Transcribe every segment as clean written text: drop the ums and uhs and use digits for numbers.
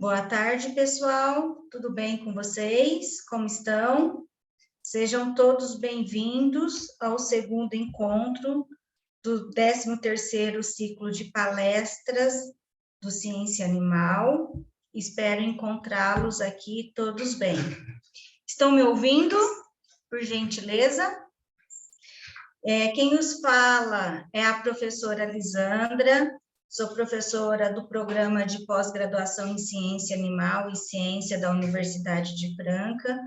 Boa tarde, pessoal. Tudo bem com vocês? Como estão? Sejam todos bem-vindos ao segundo encontro do 13º ciclo de palestras do Ciência Animal. Espero encontrá-los aqui todos bem. Estão me ouvindo? Por gentileza? Quem nos fala é a professora Lisandra. Sou professora do programa de pós-graduação em Ciência Animal e Ciência da Universidade de Franca.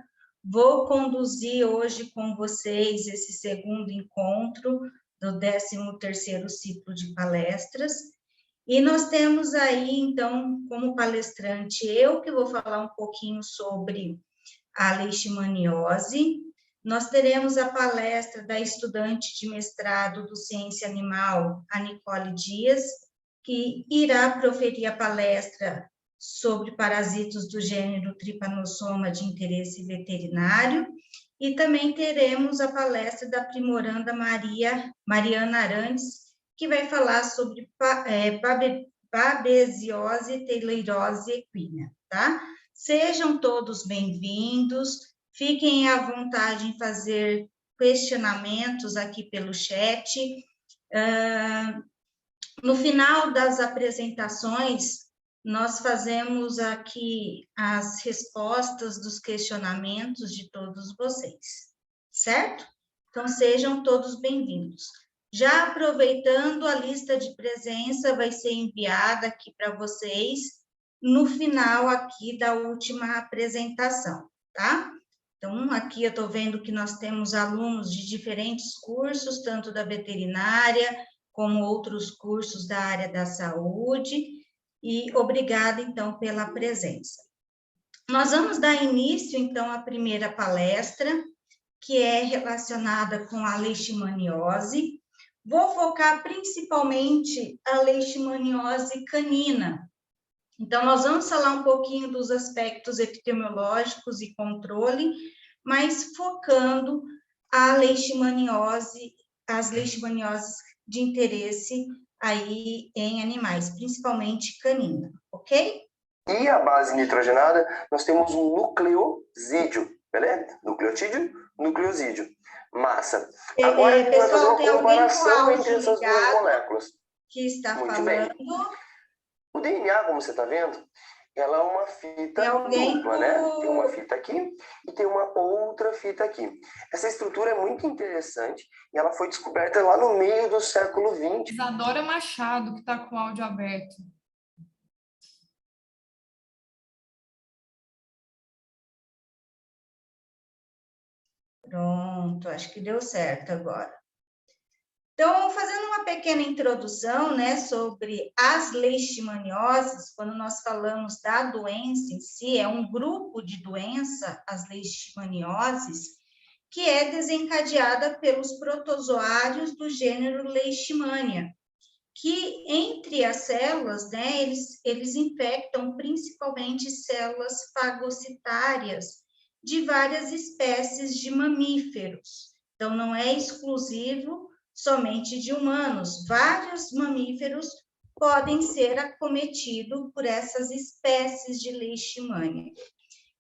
Vou conduzir hoje com vocês esse segundo encontro do 13º ciclo de palestras. E nós temos aí, então, como palestrante, eu que vou falar um pouquinho sobre a leishmaniose. Nós teremos a palestra da estudante de mestrado do Ciência Animal, a Nicole Dias, que irá proferir a palestra sobre parasitos do gênero Trypanosoma de interesse veterinário, e também teremos a palestra da aprimoranda Mariana Arantes, que vai falar sobre babesiose teileirose equina, tá? Sejam todos bem-vindos, fiquem à vontade em fazer questionamentos aqui pelo chat. No final das apresentações, nós fazemos aqui as respostas dos questionamentos de todos vocês, certo? Então, sejam todos bem-vindos. Já aproveitando, a lista de presença vai ser enviada aqui para vocês no final aqui da última apresentação, tá? Então, aqui eu estou vendo que nós temos alunos de diferentes cursos, tanto da veterinária, como outros cursos da área da saúde, e obrigada, então, pela presença. Nós vamos dar início, então, à primeira palestra, que é relacionada com a leishmaniose. Vou focar principalmente a leishmaniose canina. Então, nós vamos falar um pouquinho dos aspectos epidemiológicos e controle, mas focando a leishmaniose, as leishmanioses de interesse aí em animais, principalmente canina, ok? E a base nitrogenada, nós temos um nucleosídeo, beleza? Nucleotídeo, nucleosídeo. Massa. Agora, pessoal, nós vamos fazer uma comparação entre essas duas moléculas. Que está muito falando. Bem. O DNA, como você está vendo, ela é uma fita dupla, né? Tem uma fita aqui e tem uma outra fita aqui. Essa estrutura é muito interessante e ela foi descoberta lá no meio do século XX. Isadora Machado, que está com o áudio aberto. Pronto, acho que deu certo agora. Então, fazendo uma pequena introdução, né, sobre as leishmanioses, quando nós falamos da doença em si, é um grupo de doença, as leishmanioses, que é desencadeada pelos protozoários do gênero Leishmania, que entre as células, né, eles infectam principalmente células fagocitárias de várias espécies de mamíferos. Então, não é exclusivo somente de humanos. Vários mamíferos podem ser acometidos por essas espécies de leishmania.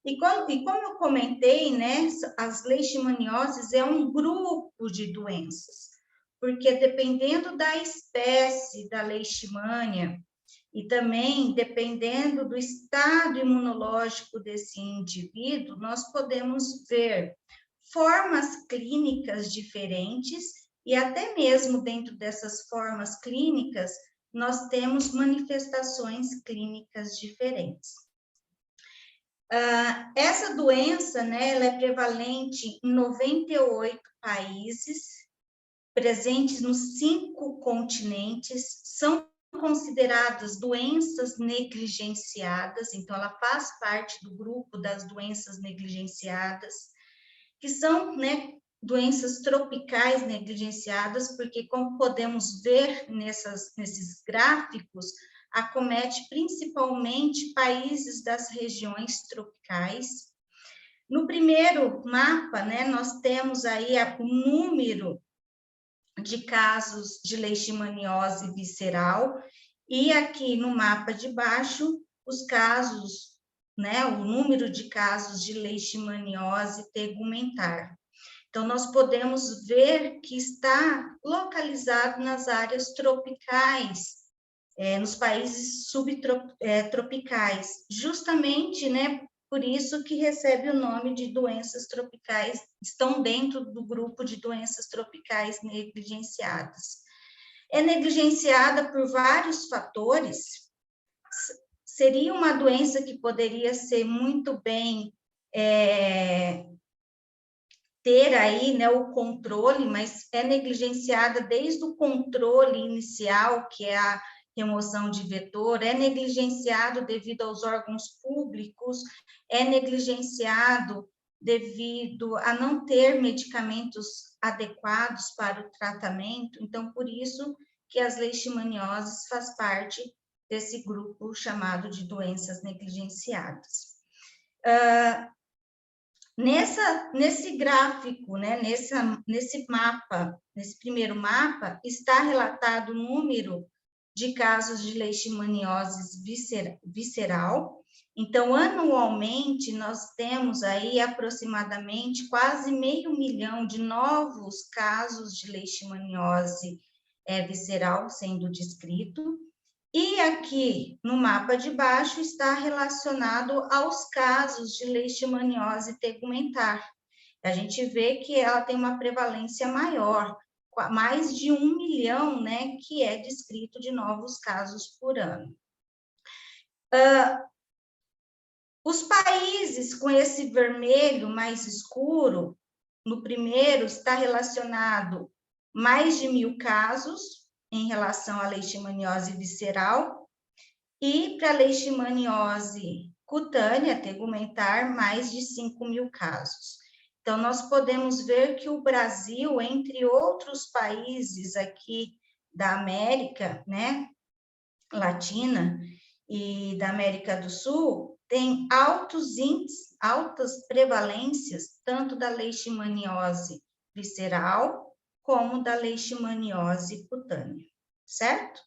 E como eu comentei, né, as leishmanioses é um grupo de doenças, porque dependendo da espécie da leishmania e também dependendo do estado imunológico desse indivíduo, nós podemos ver formas clínicas diferentes e até mesmo dentro dessas formas clínicas, nós temos manifestações clínicas diferentes. Essa doença, né, ela é prevalente em 98 países, presentes nos 5 continentes, são consideradas doenças negligenciadas, então ela faz parte do grupo das doenças negligenciadas, que são, né, doenças tropicais negligenciadas, porque como podemos ver nesses gráficos, acomete principalmente países das regiões tropicais. No primeiro mapa, né, nós temos aí o número de casos de leishmaniose visceral, e aqui no mapa de baixo os casos, né, o número de casos de leishmaniose tegumentar. Então, nós podemos ver que está localizado nas áreas tropicais, nos países subtropicais, justamente, né, por isso que recebe o nome de doenças tropicais, estão dentro do grupo de doenças tropicais negligenciadas. É negligenciada por vários fatores, seria uma doença que poderia ser muito bem ter aí, né, o controle, mas é negligenciada desde o controle inicial, que é a remoção de vetor, é negligenciado devido aos órgãos públicos, é negligenciado devido a não ter medicamentos adequados para o tratamento, então, por isso que as leishmanioses faz parte desse grupo chamado de doenças negligenciadas. Nesse gráfico, né, nesse mapa, nesse primeiro mapa, está relatado o número de casos de leishmaniose visceral. Então, anualmente, nós temos aí aproximadamente quase 500 mil de novos casos de leishmaniose visceral sendo descrito. E aqui, no mapa de baixo, está relacionado aos casos de leishmaniose tegumentar. A gente vê que ela tem uma prevalência maior, mais de 1 milhão, né, que é descrito de novos casos por ano. Os países com esse vermelho mais escuro, no primeiro está relacionado mais de 1.000 casos em relação à leishmaniose visceral, e para a leishmaniose cutânea, tegumentar, mais de 5.000 casos. Então, nós podemos ver que o Brasil, entre outros países aqui da América, né, Latina e da América do Sul, tem altos índices, altas prevalências, tanto da leishmaniose visceral, como da leishmaniose cutânea, certo?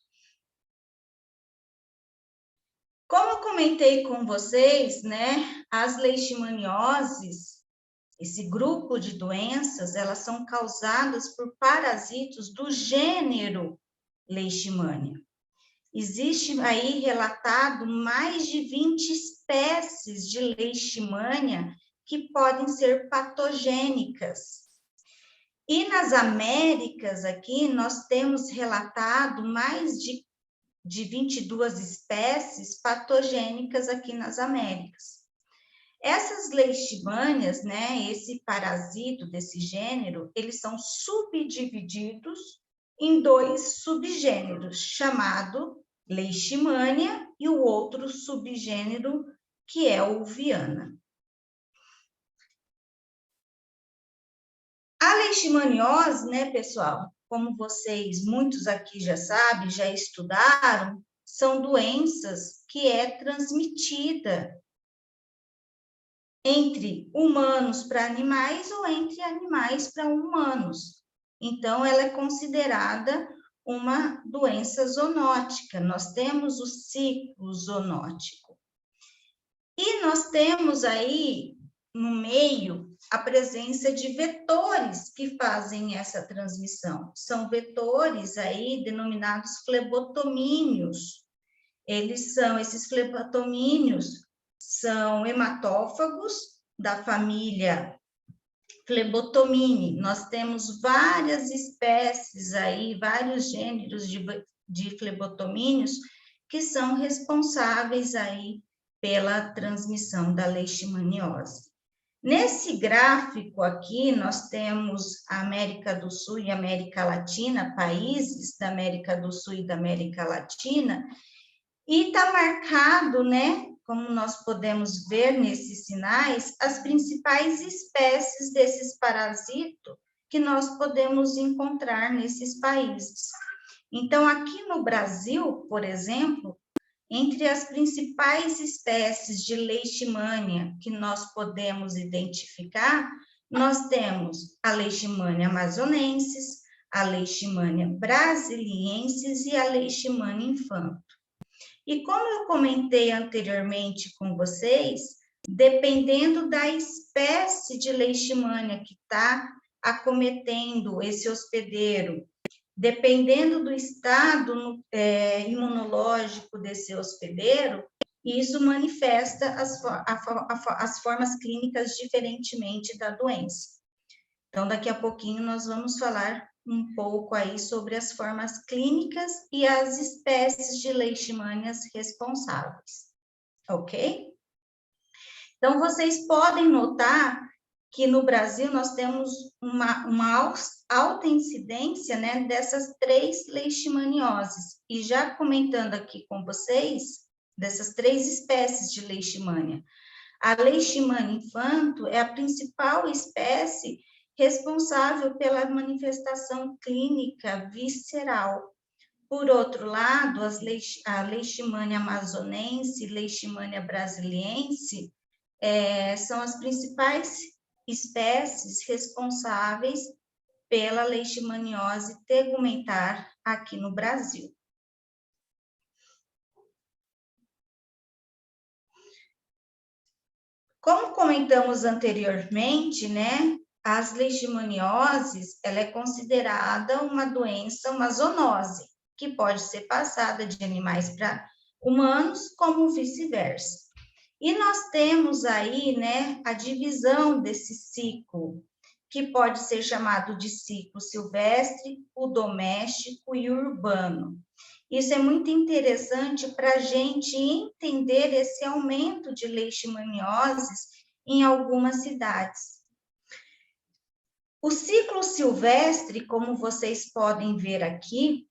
Como eu comentei com vocês, né, as leishmanioses, esse grupo de doenças, elas são causadas por parasitos do gênero Leishmania. Existe aí relatado mais de 20 espécies de Leishmania que podem ser patogênicas. E nas Américas aqui, nós temos relatado mais de 22 espécies patogênicas aqui nas Américas. Essas leishmanias, né, esse parasito desse gênero, eles são subdivididos em 2 subgêneros, chamado Leishmania e o outro subgênero, que é o Viana. A leishmaniose, né, pessoal, como vocês, muitos aqui já sabem, já estudaram, são doenças que é transmitida entre humanos para animais ou entre animais para humanos. Então, ela é considerada uma doença zoonótica. Nós temos o ciclo zoonótico. E nós temos aí, no meio, a presença de vetores que fazem essa transmissão. São vetores aí denominados flebotomíneos. Esses flebotomíneos são hematófagos da família Flebotomine. Nós temos várias espécies aí, vários gêneros de flebotomíneos que são responsáveis aí pela transmissão da leishmaniose. Nesse gráfico aqui, nós temos a América do Sul e América Latina, países da América do Sul e da América Latina, e está marcado, né, como nós podemos ver nesses sinais, as principais espécies desses parasitos que nós podemos encontrar nesses países. Então, aqui no Brasil, por exemplo, entre as principais espécies de leishmania que nós podemos identificar, nós temos a leishmania amazonensis, a leishmania brasiliensis e a leishmania infanto. E como eu comentei anteriormente com vocês, dependendo da espécie de leishmania que está acometendo esse hospedeiro, dependendo do estado imunológico desse hospedeiro, isso manifesta as formas clínicas diferentemente da doença. Então, daqui a pouquinho nós vamos falar um pouco aí sobre as formas clínicas e as espécies de leishmanias responsáveis, ok? Então, vocês podem notar que no Brasil nós temos uma alta incidência, né, dessas 3 leishmanioses. E já comentando aqui com vocês, dessas 3 espécies de leishmania. A leishmania infanto é a principal espécie responsável pela manifestação clínica visceral. Por outro lado, a leishmania amazonense e leishmania brasiliense são as principais espécies responsáveis pela leishmaniose tegumentar aqui no Brasil. Como comentamos anteriormente, né, as leishmanioses, ela é considerada uma doença, uma zoonose, que pode ser passada de animais para humanos, como vice-versa. E nós temos aí, né, a divisão desse ciclo, que pode ser chamado de ciclo silvestre, o doméstico e o urbano. Isso é muito interessante para a gente entender esse aumento de leishmanioses em algumas cidades. O ciclo silvestre, como vocês podem ver aqui,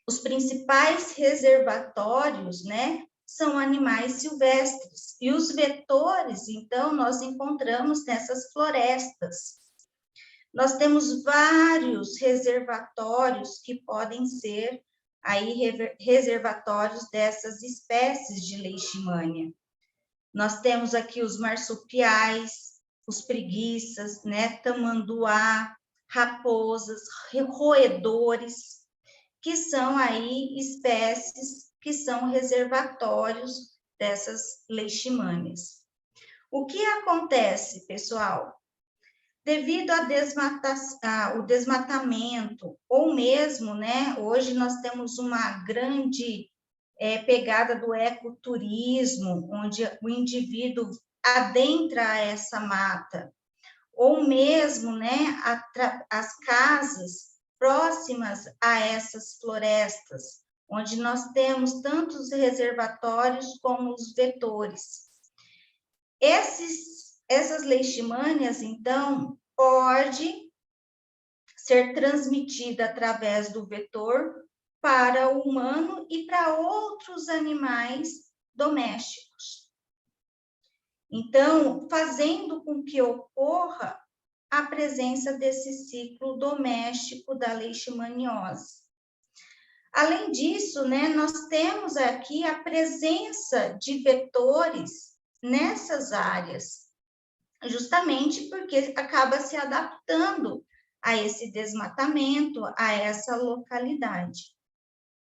os principais reservatórios, né, são animais silvestres. E os vetores, então, nós encontramos nessas florestas. Nós temos vários reservatórios que podem ser aí reservatórios dessas espécies de leishmania. Nós temos aqui os marsupiais, os preguiças, né, tamanduá, raposas, roedores, que são aí espécies que são reservatórios dessas leishmanias. O que acontece, pessoal? Devido ao desmatamento, ou mesmo, né, hoje nós temos uma grande pegada do ecoturismo, onde o indivíduo adentra essa mata, ou mesmo, né, as casas próximas a essas florestas, onde nós temos tanto os reservatórios como os vetores. Essas leishmanias, então, pode ser transmitida através do vetor para o humano e para outros animais domésticos. Então, fazendo com que ocorra a presença desse ciclo doméstico da leishmaniose. Além disso, né, nós temos aqui a presença de vetores nessas áreas, justamente porque acaba se adaptando a esse desmatamento, a essa localidade.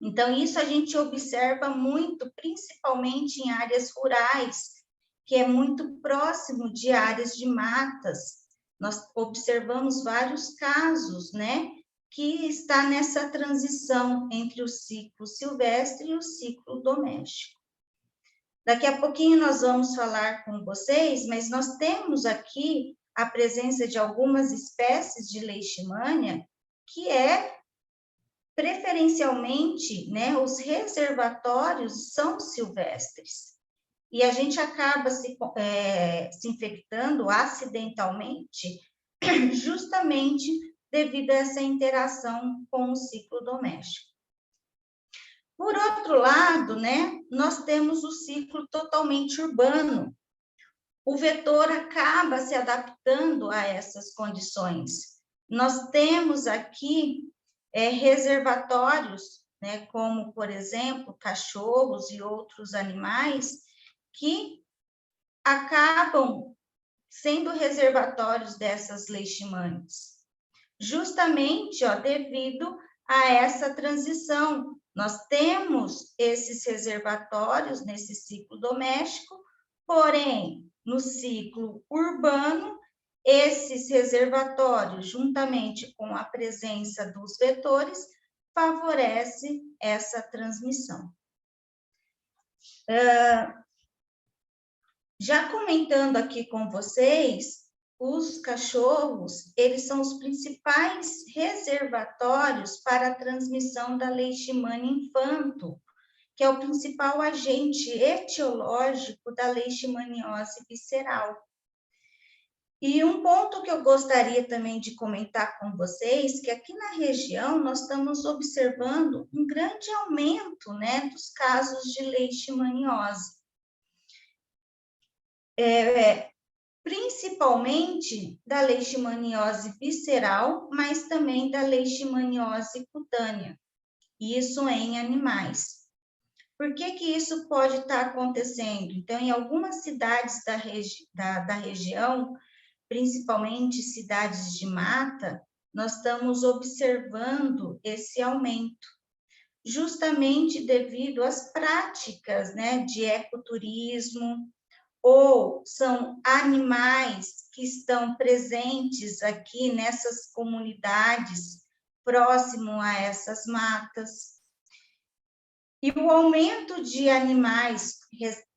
Então, isso a gente observa muito, principalmente em áreas rurais, que é muito próximo de áreas de matas. Nós observamos vários casos, né, que está nessa transição entre o ciclo silvestre e o ciclo doméstico. Daqui a pouquinho nós vamos falar com vocês, mas nós temos aqui a presença de algumas espécies de leishmania, que preferencialmente, né, os reservatórios são silvestres. E a gente acaba se infectando acidentalmente, justamente devido a essa interação com o ciclo doméstico. Por outro lado, né, nós temos o ciclo totalmente urbano. O vetor acaba se adaptando a essas condições. Nós temos aqui reservatórios, né, como, por exemplo, cachorros e outros animais, que acabam sendo reservatórios dessas leishmanias, justamente devido a essa transição Nós temos esses reservatórios nesse ciclo doméstico, porém, no ciclo urbano, esses reservatórios, juntamente com a presença dos vetores, favorece essa transmissão. Já comentando aqui com vocês, os cachorros, eles são os principais reservatórios para a transmissão da leishmania infanto, que é o principal agente etiológico da leishmaniose visceral. E um ponto que eu gostaria também de comentar com vocês, que aqui na região nós estamos observando um grande aumento, né, dos casos de leishmaniose. Principalmente da leishmaniose visceral, mas também da leishmaniose cutânea, isso em animais. Por que que isso pode estar acontecendo? Então, em algumas cidades da região, principalmente cidades de mata, nós estamos observando esse aumento, justamente devido às práticas, né, de ecoturismo, ou são animais que estão presentes aqui nessas comunidades, próximo a essas matas. E o aumento de animais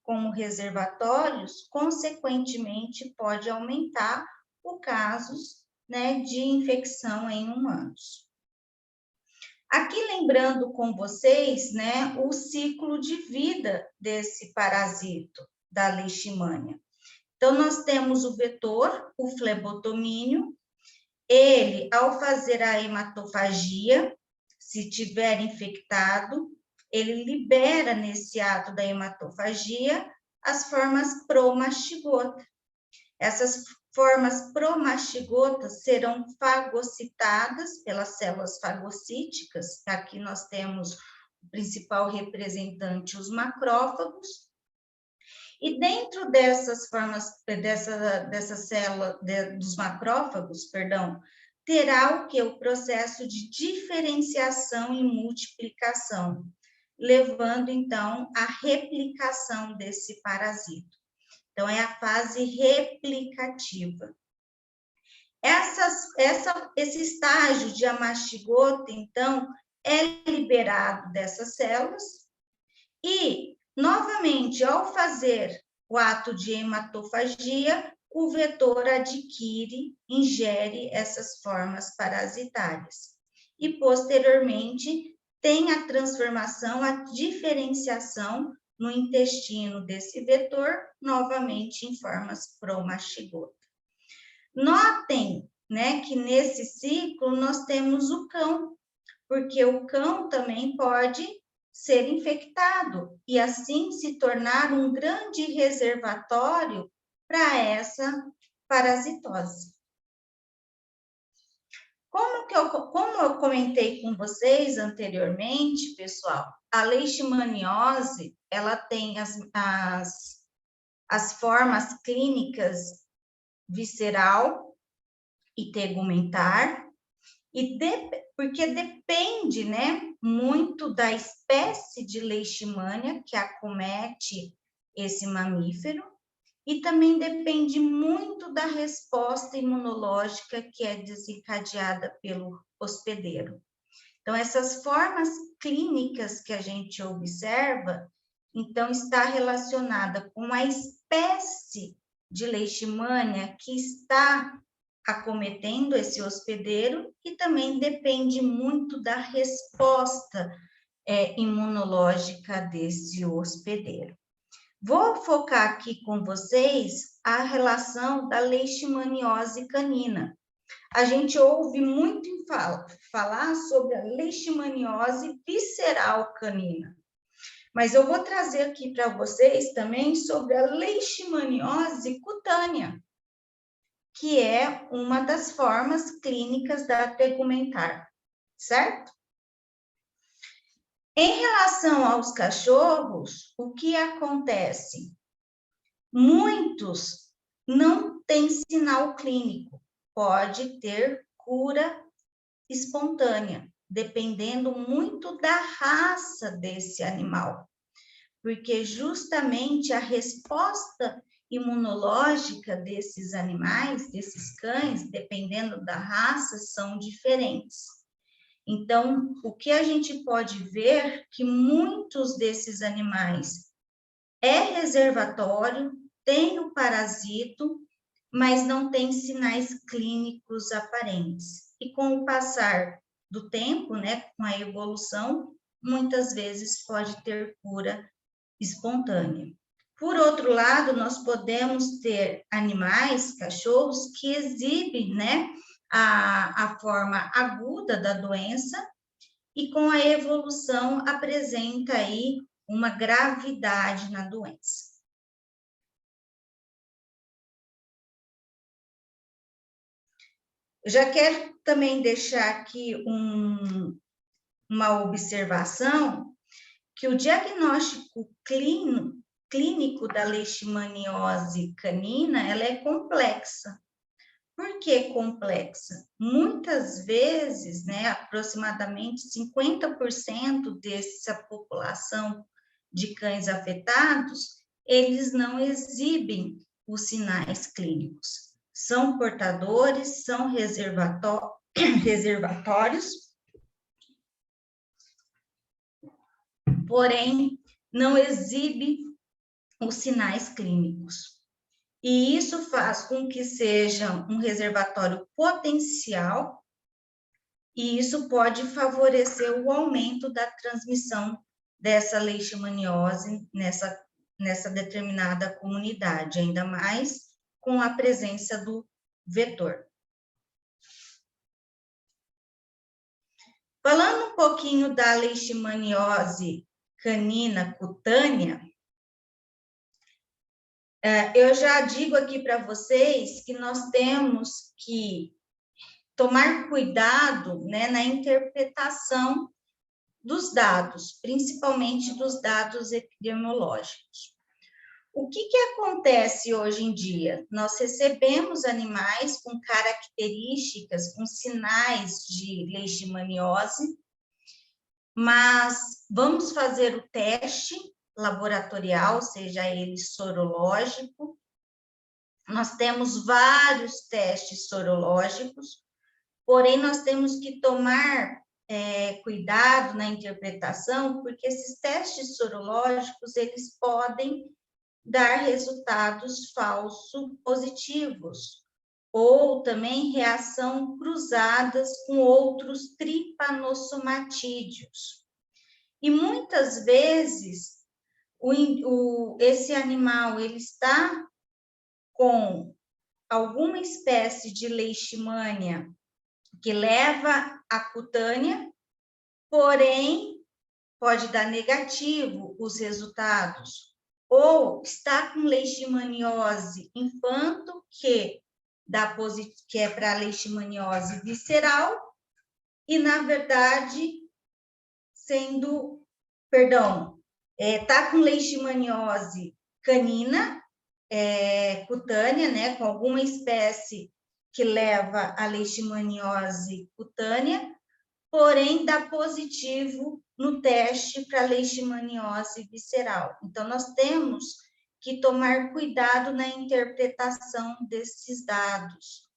como reservatórios, consequentemente, pode aumentar os casos, né, de infecção em humanos. Aqui lembrando com vocês, né, o ciclo de vida desse parasito da leishmania. Então, nós temos o vetor, o flebotomínio, ele, ao fazer a hematofagia, se tiver infectado, ele libera nesse ato da hematofagia as formas promastigota. Essas formas promastigotas serão fagocitadas pelas células fagocíticas, aqui nós temos o principal representante, os macrófagos, e dentro dessas formas, dessa célula, dos macrófagos, terá o que? O processo de diferenciação e multiplicação, levando, então, à replicação desse parasito. Então, é a fase replicativa. Esse estágio de amastigota, então, é liberado dessas células e, novamente, ao fazer o ato de hematofagia, o vetor ingere essas formas parasitárias. E, posteriormente, tem a transformação, a diferenciação no intestino desse vetor, novamente em formas promastigota. Notem, né, que nesse ciclo nós temos o cão, porque o cão também pode ser infectado e assim se tornar um grande reservatório para essa parasitose. Como eu comentei com vocês anteriormente, pessoal, a leishmaniose, ela tem as formas clínicas visceral e tegumentar, porque depende, né, muito da espécie de leishmania que acomete esse mamífero, e também depende muito da resposta imunológica que é desencadeada pelo hospedeiro. Então, essas formas clínicas que a gente observa, então, está relacionada com a espécie de leishmania que está acometendo esse hospedeiro e também depende muito da resposta imunológica desse hospedeiro. Vou focar aqui com vocês a relação da leishmaniose canina. A gente ouve muito falar sobre a leishmaniose visceral canina, mas eu vou trazer aqui para vocês também sobre a leishmaniose cutânea, que é uma das formas clínicas da tegumentar, certo? Em relação aos cachorros, o que acontece? Muitos não têm sinal clínico, pode ter cura espontânea dependendo muito da raça desse animal, porque justamente a resposta imunológica desses animais, desses cães, dependendo da raça, são diferentes. Então, o que a gente pode ver que muitos desses animais é reservatório, tem o parasito, mas não tem sinais clínicos aparentes. E com o passar do tempo, né, com a evolução, muitas vezes pode ter cura espontânea. Por outro lado, nós podemos ter animais, cachorros, que exibem, né, a forma aguda da doença e com a evolução apresenta aí uma gravidade na doença. Eu já quero também deixar aqui uma observação, que o diagnóstico clínico da leishmaniose canina, ela é complexa. Por que complexa? Muitas vezes, né, aproximadamente 50% dessa população de cães afetados, eles não exibem os sinais clínicos. São portadores, são reservatórios, porém, não exibe os sinais clínicos. E isso faz com que seja um reservatório potencial, e isso pode favorecer o aumento da transmissão dessa leishmaniose nessa determinada comunidade, ainda mais com a presença do vetor. Falando um pouquinho da leishmaniose canina cutânea, eu já digo aqui para vocês que nós temos que tomar cuidado, né, na interpretação dos dados, principalmente dos dados epidemiológicos. O que acontece hoje em dia? Nós recebemos animais com características, com sinais de leishmaniose, mas vamos fazer o teste laboratorial, seja ele sorológico. Nós temos vários testes sorológicos, porém nós temos que tomar cuidado na interpretação, porque esses testes sorológicos, eles podem dar resultados falso positivos, ou também reação cruzadas com outros tripanossomatídeos. E muitas vezes, esse animal, ele está com alguma espécie de leishmania que leva à cutânea, porém, pode dar negativo os resultados, ou está com leishmaniose infanto, que é para leishmaniose visceral, e, na verdade, está com leishmaniose canina, cutânea, né, com alguma espécie que leva a leishmaniose cutânea, porém dá positivo no teste para leishmaniose visceral. Então, nós temos que tomar cuidado na interpretação desses dados.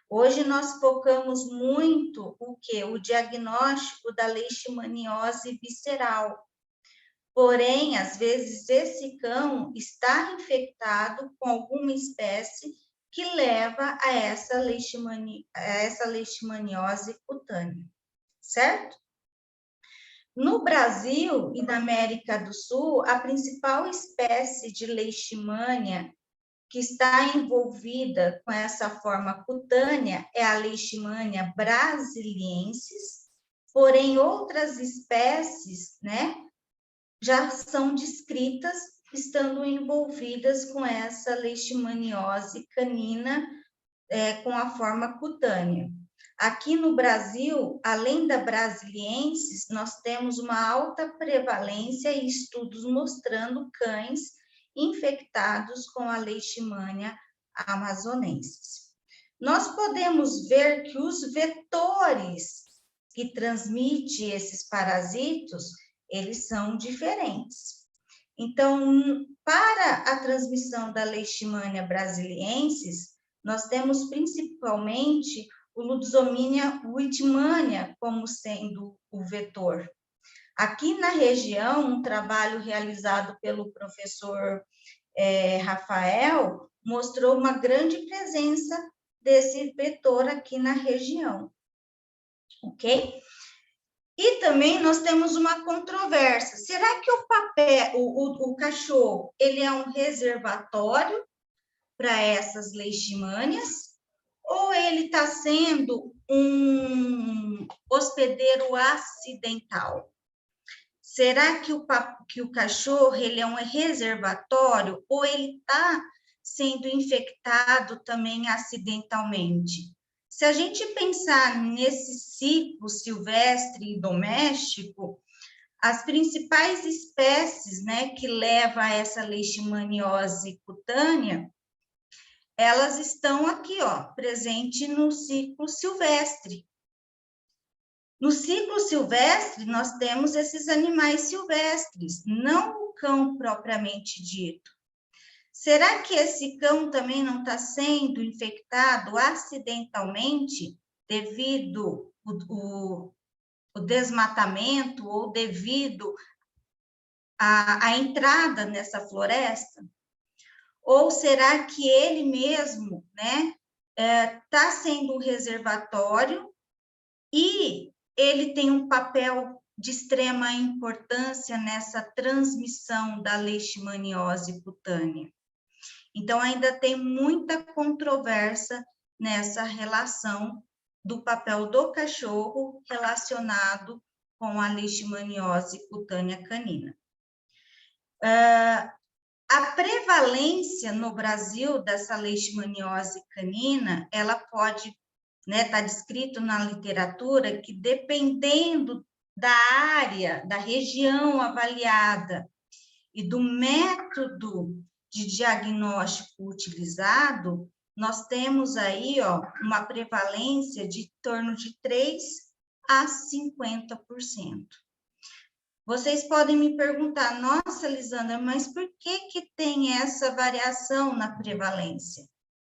Hoje nós focamos muito o diagnóstico da leishmaniose visceral. Porém, às vezes, esse cão está infectado com alguma espécie que leva a essa leishmaniose cutânea, certo? No Brasil e na América do Sul, a principal espécie de leishmania que está envolvida com essa forma cutânea é a Leishmania brasiliensis, porém outras espécies, né, já são descritas estando envolvidas com essa leishmaniose canina com a forma cutânea. Aqui no Brasil, além da brasiliensis, nós temos uma alta prevalência e estudos mostrando cães infectados com a leishmania amazonensis. Nós podemos ver que os vetores que transmite esses parasitos, eles são diferentes. Então, para a transmissão da Leishmania brasiliensis, nós temos principalmente o Lutzomania whitmania como sendo o vetor. Aqui na região, um trabalho realizado pelo professor Rafael mostrou uma grande presença desse vetor aqui na região, ok? E também nós temos uma controvérsia. Será que o cachorro, ele é um reservatório para essas leishmanias? Ou ele está sendo um hospedeiro acidental? Será que o cachorro, ele é um reservatório ou ele está sendo infectado também acidentalmente? Se a gente pensar nesse ciclo silvestre e doméstico, as principais espécies, né, que levam a essa leishmaniose cutânea, elas estão aqui, ó, presente no ciclo silvestre. No ciclo silvestre, nós temos esses animais silvestres, não o cão propriamente dito. Será que esse cão também não está sendo infectado acidentalmente devido ao desmatamento ou devido à entrada nessa floresta? Ou será que ele mesmo, né, está sendo um reservatório e ele tem um papel de extrema importância nessa transmissão da leishmaniose cutânea? Então, ainda tem muita controvérsia nessa relação do papel do cachorro relacionado com a leishmaniose cutânea canina. A prevalência no Brasil dessa leishmaniose canina, ela pode, né, tá descrito na literatura que dependendo da área, da região avaliada e do método de diagnóstico utilizado, nós temos aí, ó, uma prevalência de em torno de 3 a 50%. Vocês podem me perguntar, nossa, Lisandra, mas por que tem essa variação na prevalência?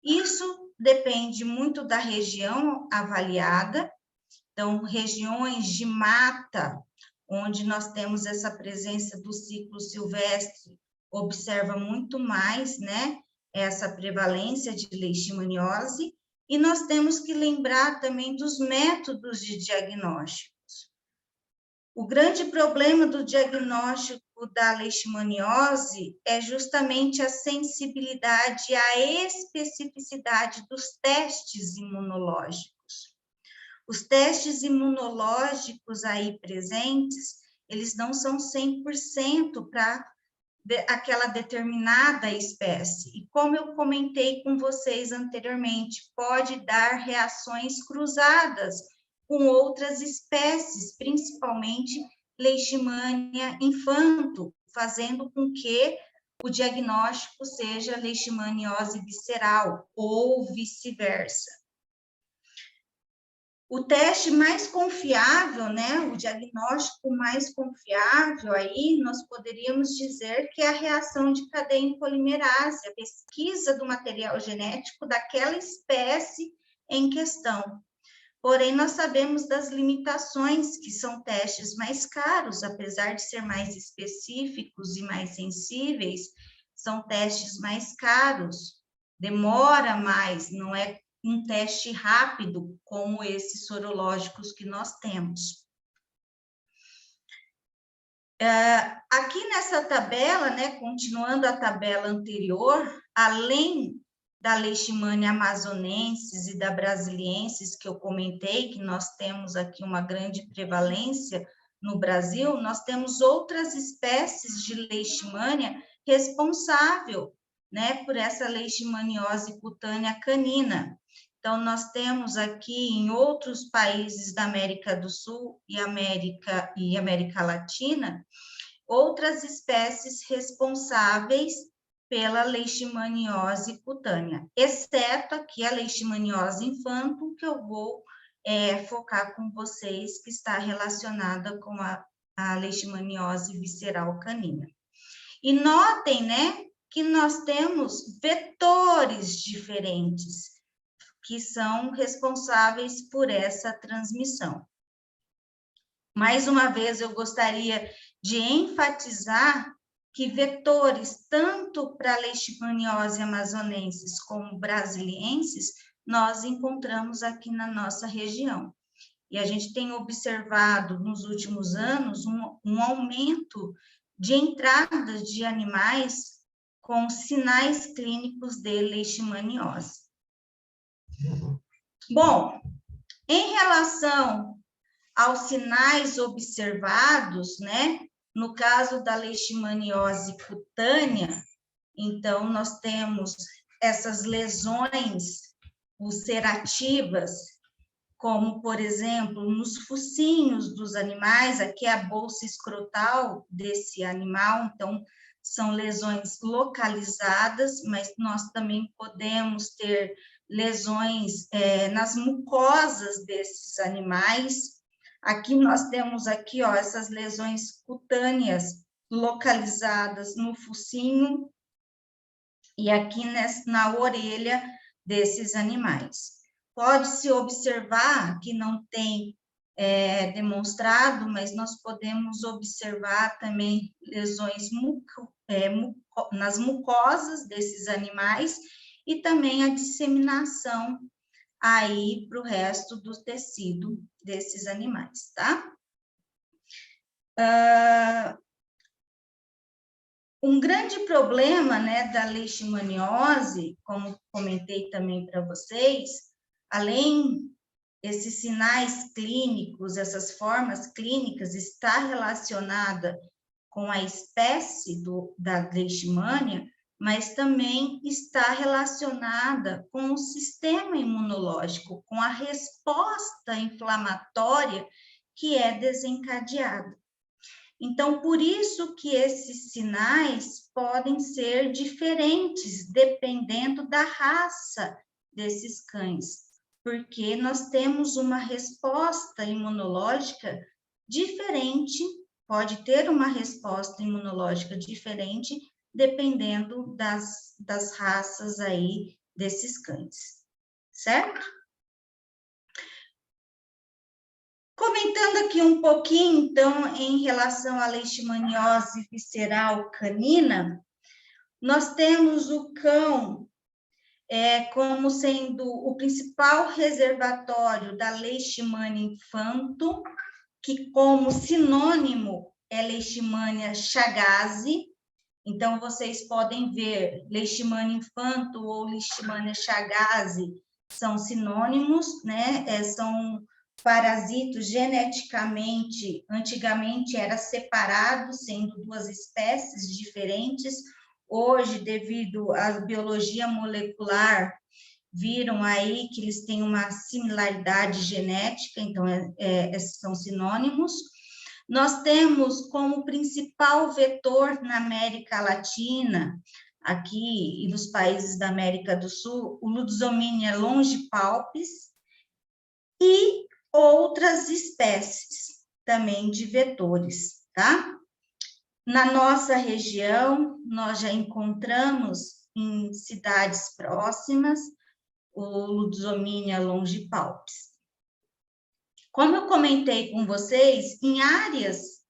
Isso depende muito da região avaliada, então, regiões de mata, onde nós temos essa presença do ciclo silvestre, observa muito mais, né, essa prevalência de leishmaniose, e nós temos que lembrar também dos métodos de diagnósticos. O grande problema do diagnóstico da leishmaniose é justamente a sensibilidade e a especificidade dos testes imunológicos. Os testes imunológicos aí presentes, eles não são 100% para aquela determinada espécie. E como eu comentei com vocês anteriormente, pode dar reações cruzadas com outras espécies, principalmente Leishmania infanto, fazendo com que o diagnóstico seja leishmaniose visceral ou vice-versa. O teste mais confiável, né, o diagnóstico mais confiável aí, nós poderíamos dizer que é a reação de cadeia em polimerase, a pesquisa do material genético daquela espécie em questão. Porém, nós sabemos das limitações, que são testes mais caros, apesar de ser mais específicos e mais sensíveis, são testes mais caros, demora mais, não é um teste rápido como esses sorológicos que nós temos. Aqui nessa tabela, né, continuando a tabela anterior, além da Leishmania amazonensis e da brasiliensis, que eu comentei, que nós temos aqui uma grande prevalência no Brasil, nós temos outras espécies de Leishmania responsável, né, por essa leishmaniose cutânea canina. Então, nós temos aqui em outros países da América do Sul e América Latina, outras espécies responsáveis pela leishmaniose cutânea, exceto aqui a leishmaniose infanto, que eu vou focar com vocês, que está relacionada com a leishmaniose visceral canina. E notem, né, que nós temos vetores diferentes que são responsáveis por essa transmissão. Mais uma vez, eu gostaria de enfatizar que vetores, tanto para a leishmaniose amazonensis como brasiliensis, nós encontramos aqui na nossa região. E a gente tem observado nos últimos anos um aumento de entradas de animais com sinais clínicos de leishmaniose. Bom, em relação aos sinais observados, né, no caso da leishmaniose cutânea, então nós temos essas lesões ulcerativas, como, por exemplo, nos focinhos dos animais, aqui é a bolsa escrotal desse animal, então são lesões localizadas, mas nós também podemos ter lesões nas mucosas desses animais. Aqui nós temos aqui, ó, essas lesões cutâneas localizadas no focinho e aqui na orelha desses animais. Pode-se observar que não tem demonstrado, mas nós podemos observar também lesões nas mucosas desses animais e também a disseminação aí para o resto do tecido desses animais, tá? Um grande problema, né, da leishmaniose, como comentei também para vocês, além esses sinais clínicos, essas formas clínicas, está relacionada com a espécie da leishmania, mas também está relacionada com o sistema imunológico, com a resposta inflamatória que é desencadeada. Então, por isso que esses sinais podem ser diferentes, dependendo da raça desses cães, porque nós temos uma resposta imunológica diferente, pode ter uma resposta imunológica diferente, dependendo das raças aí desses cães, certo? Comentando aqui um pouquinho, então, em relação à leishmaniose visceral canina, nós temos o cão como sendo o principal reservatório da leishmania infanto, que como sinônimo é leishmania chagas. Então, vocês podem ver leishmania infanto ou leishmania chagas são sinônimos, né? São parasitos geneticamente, antigamente era separado, sendo duas espécies diferentes. Hoje, devido à biologia molecular, viram aí que eles têm uma similaridade genética, então são sinônimos. Nós temos como principal vetor na América Latina, aqui e nos países da América do Sul, o Lutzomyia longipalpis e outras espécies também de vetores, tá? Na nossa região, nós já encontramos em cidades próximas o Lutzomyia longipalpis. Como eu comentei com vocês, em áreas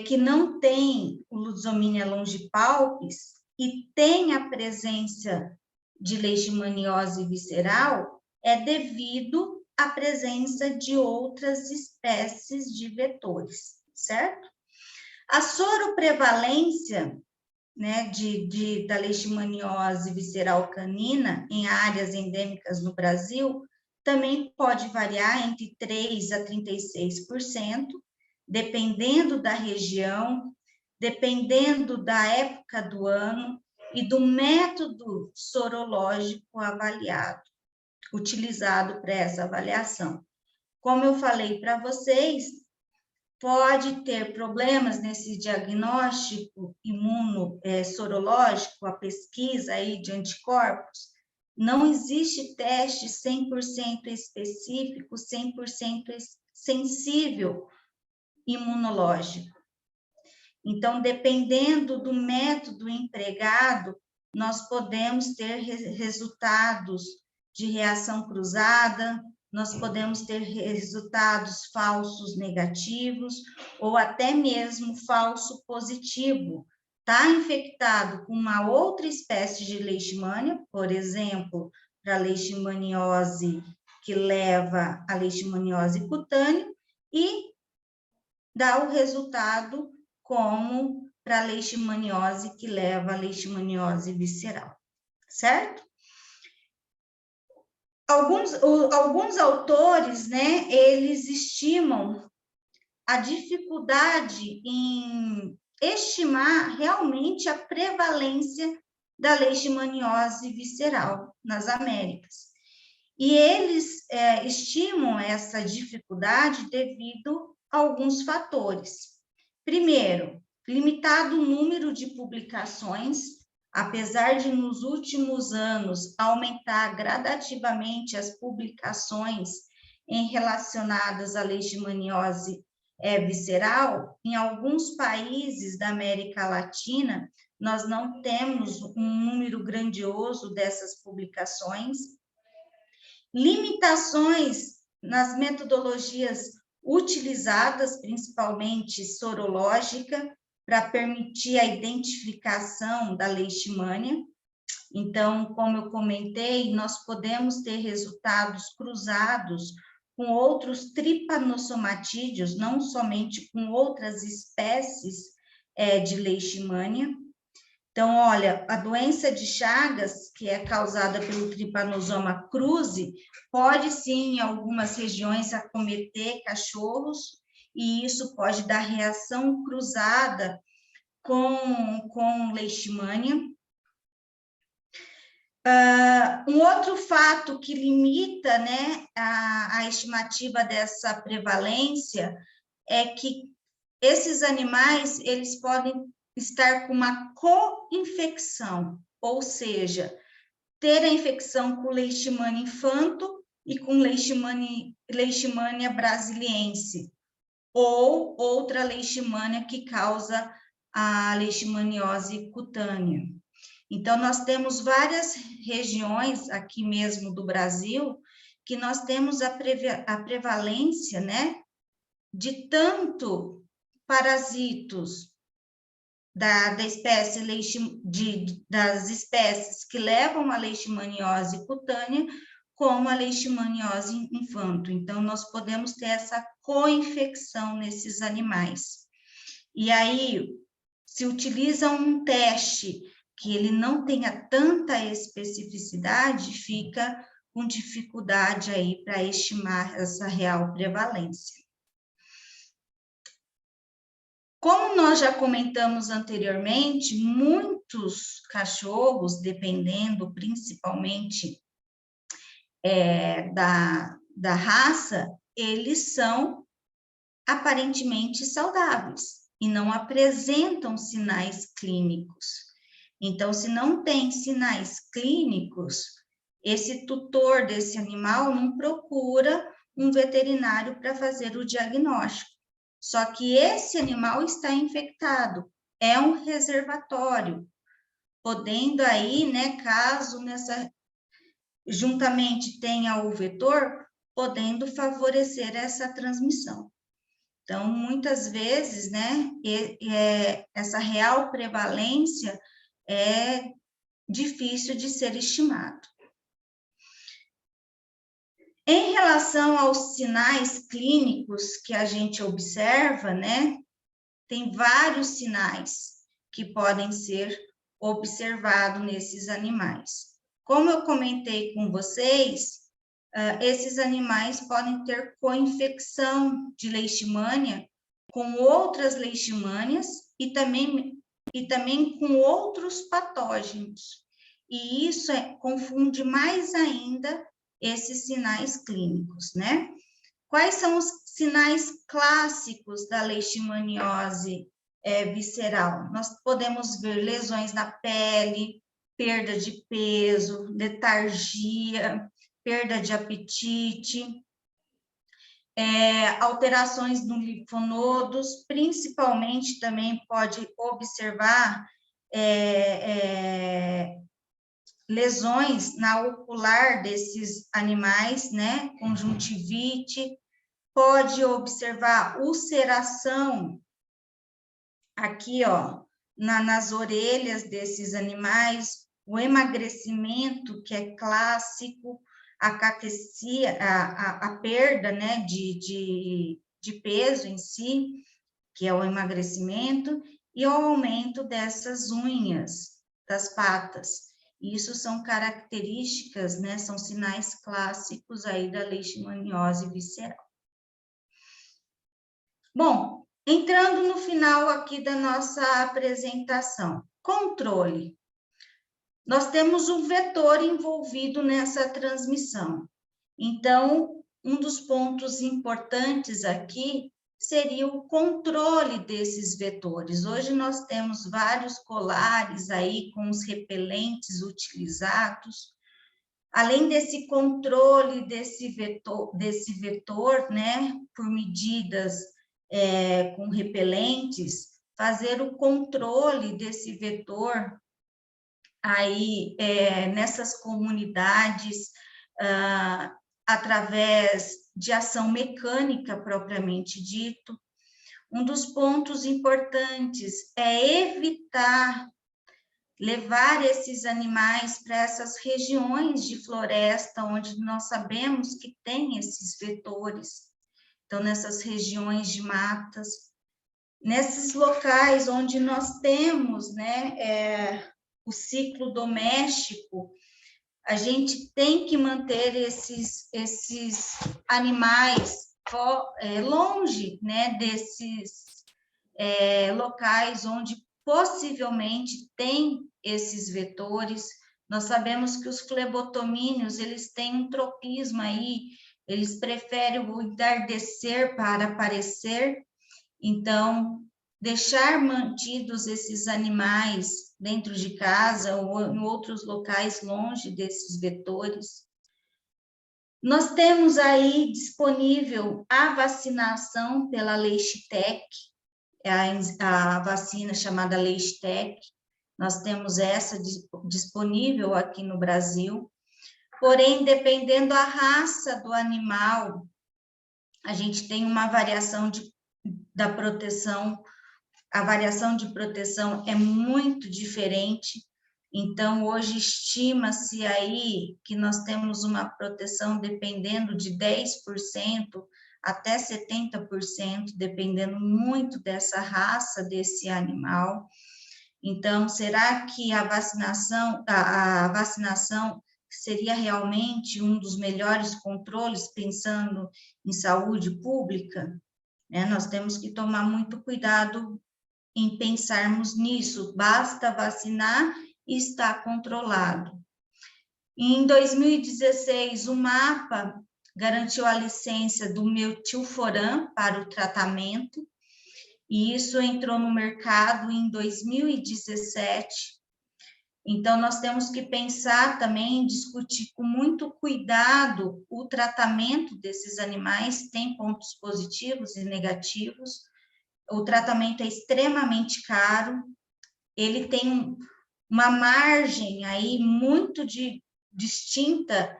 que não tem o Lutzomyia longipalpis e tem a presença de leishmaniose visceral, é devido à presença de outras espécies de vetores, certo? A soroprevalência, né, da leishmaniose visceral canina em áreas endêmicas no Brasil também pode variar entre 3% a 36%, dependendo da região, dependendo da época do ano e do método sorológico avaliado, utilizado para essa avaliação. Como eu falei para vocês, pode ter problemas nesse diagnóstico sorológico, a pesquisa aí de anticorpos, Não existe teste 100% específico, 100% sensível imunológico. Então, dependendo do método empregado, nós podemos ter resultados de reação cruzada, nós podemos ter resultados falsos negativos, ou até mesmo falso positivo. Está infectado com uma outra espécie de leishmania, por exemplo, para a leishmaniose que leva à leishmaniose cutânea, e dá o resultado como para a leishmaniose que leva à leishmaniose visceral, certo? Alguns autores, né, eles estimam a dificuldade em estimar realmente a prevalência da leishmaniose visceral nas Américas. E eles estimam essa dificuldade devido a alguns fatores. Primeiro, limitado número de publicações, apesar de nos últimos anos aumentar gradativamente as publicações relacionadas à leishmaniose visceral, em alguns países da América Latina, nós não temos um número grandioso dessas publicações. Limitações nas metodologias utilizadas, principalmente sorológica, para permitir a identificação da leishmania. Então, como eu comentei, nós podemos ter resultados cruzados com outros tripanosomatídeos, não somente com outras espécies de leishmania. Então, olha, a doença de Chagas, que é causada pelo Trypanosoma cruzi, pode sim, em algumas regiões, acometer cachorros, e isso pode dar reação cruzada com leishmania. Um outro fato que limita, né, a estimativa dessa prevalência é que esses animais, eles podem estar com uma co-infecção, ou seja, ter a infecção com leishmania infanto e com leishmania brasiliense, ou outra leishmania que causa a leishmaniose cutânea. Então, nós temos várias regiões aqui mesmo do Brasil que nós temos a prevalência, né, de tanto parasitos da espécie das espécies que levam a leishmaniose cutânea como a leishmaniose infanto. Então, nós podemos ter essa co-infecção nesses animais. E aí, se utiliza um teste que ele não tenha tanta especificidade, fica com dificuldade aí para estimar essa real prevalência. Como nós já comentamos anteriormente, muitos cachorros, dependendo principalmente da raça, eles são aparentemente saudáveis e não apresentam sinais clínicos. Então, se não tem sinais clínicos, esse tutor desse animal não procura um veterinário para fazer o diagnóstico. Só que esse animal está infectado, é um reservatório, podendo aí, né, caso juntamente tenha o vetor, podendo favorecer essa transmissão. Então, muitas vezes, né, essa real prevalência é difícil de ser estimado. Em relação aos sinais clínicos que a gente observa, né, tem vários sinais que podem ser observados nesses animais. Como eu comentei com vocês, esses animais podem ter co-infecção de leishmania com outras leishmanias e também com outros patógenos. E isso confunde mais ainda esses sinais clínicos, né? Quais são os sinais clássicos da leishmaniose visceral? Nós podemos ver lesões na pele, perda de peso, letargia, perda de apetite, alterações no linfonodos, principalmente também pode observar lesões na ocular desses animais, né, conjuntivite, pode observar ulceração aqui, ó, nas orelhas desses animais, o emagrecimento, que é clássico, a caquecia, a perda, né, de peso em si, que é o emagrecimento, e o aumento dessas unhas das patas. Isso são características, né, são sinais clássicos aí da leishmaniose visceral. Bom, entrando no final aqui da nossa apresentação, controle. Nós temos um vetor envolvido nessa transmissão. Então, um dos pontos importantes aqui seria o controle desses vetores. Hoje nós temos vários colares aí com os repelentes utilizados. Além desse controle desse vetor, né, por medidas com repelentes, fazer o controle desse vetor aí nessas comunidades, através de ação mecânica propriamente dito. Um dos pontos importantes é evitar levar esses animais para essas regiões de floresta, onde nós sabemos que tem esses vetores. Então, nessas regiões de matas, nesses locais onde nós temos, né, o ciclo doméstico, a gente tem que manter esses animais longe, né, desses locais onde possivelmente tem esses vetores. Nós sabemos que os flebotomíneos, eles têm um tropismo aí, eles preferem o entardecer para aparecer, então, deixar mantidos esses animais dentro de casa ou em outros locais longe desses vetores. Nós temos aí disponível a vacinação pela Leishtec, a vacina chamada Leishtec. Nós temos essa disponível aqui no Brasil. Porém, dependendo da raça do animal, a gente tem uma variação da proteção, a variação de proteção é muito diferente. Então, hoje estima-se aí que nós temos uma proteção dependendo de 10% até 70%, dependendo muito dessa raça desse animal. Então, será que a vacinação seria realmente um dos melhores controles, pensando em saúde pública? Nós temos que tomar muito cuidado em pensarmos nisso. Basta vacinar e está controlado. Em 2016, o MAPA garantiu a licença do metilforam para o tratamento, e isso entrou no mercado em 2017. Então, nós temos que pensar também, discutir com muito cuidado o tratamento desses animais, tem pontos positivos e negativos. O tratamento é extremamente caro, ele tem uma margem aí muito distinta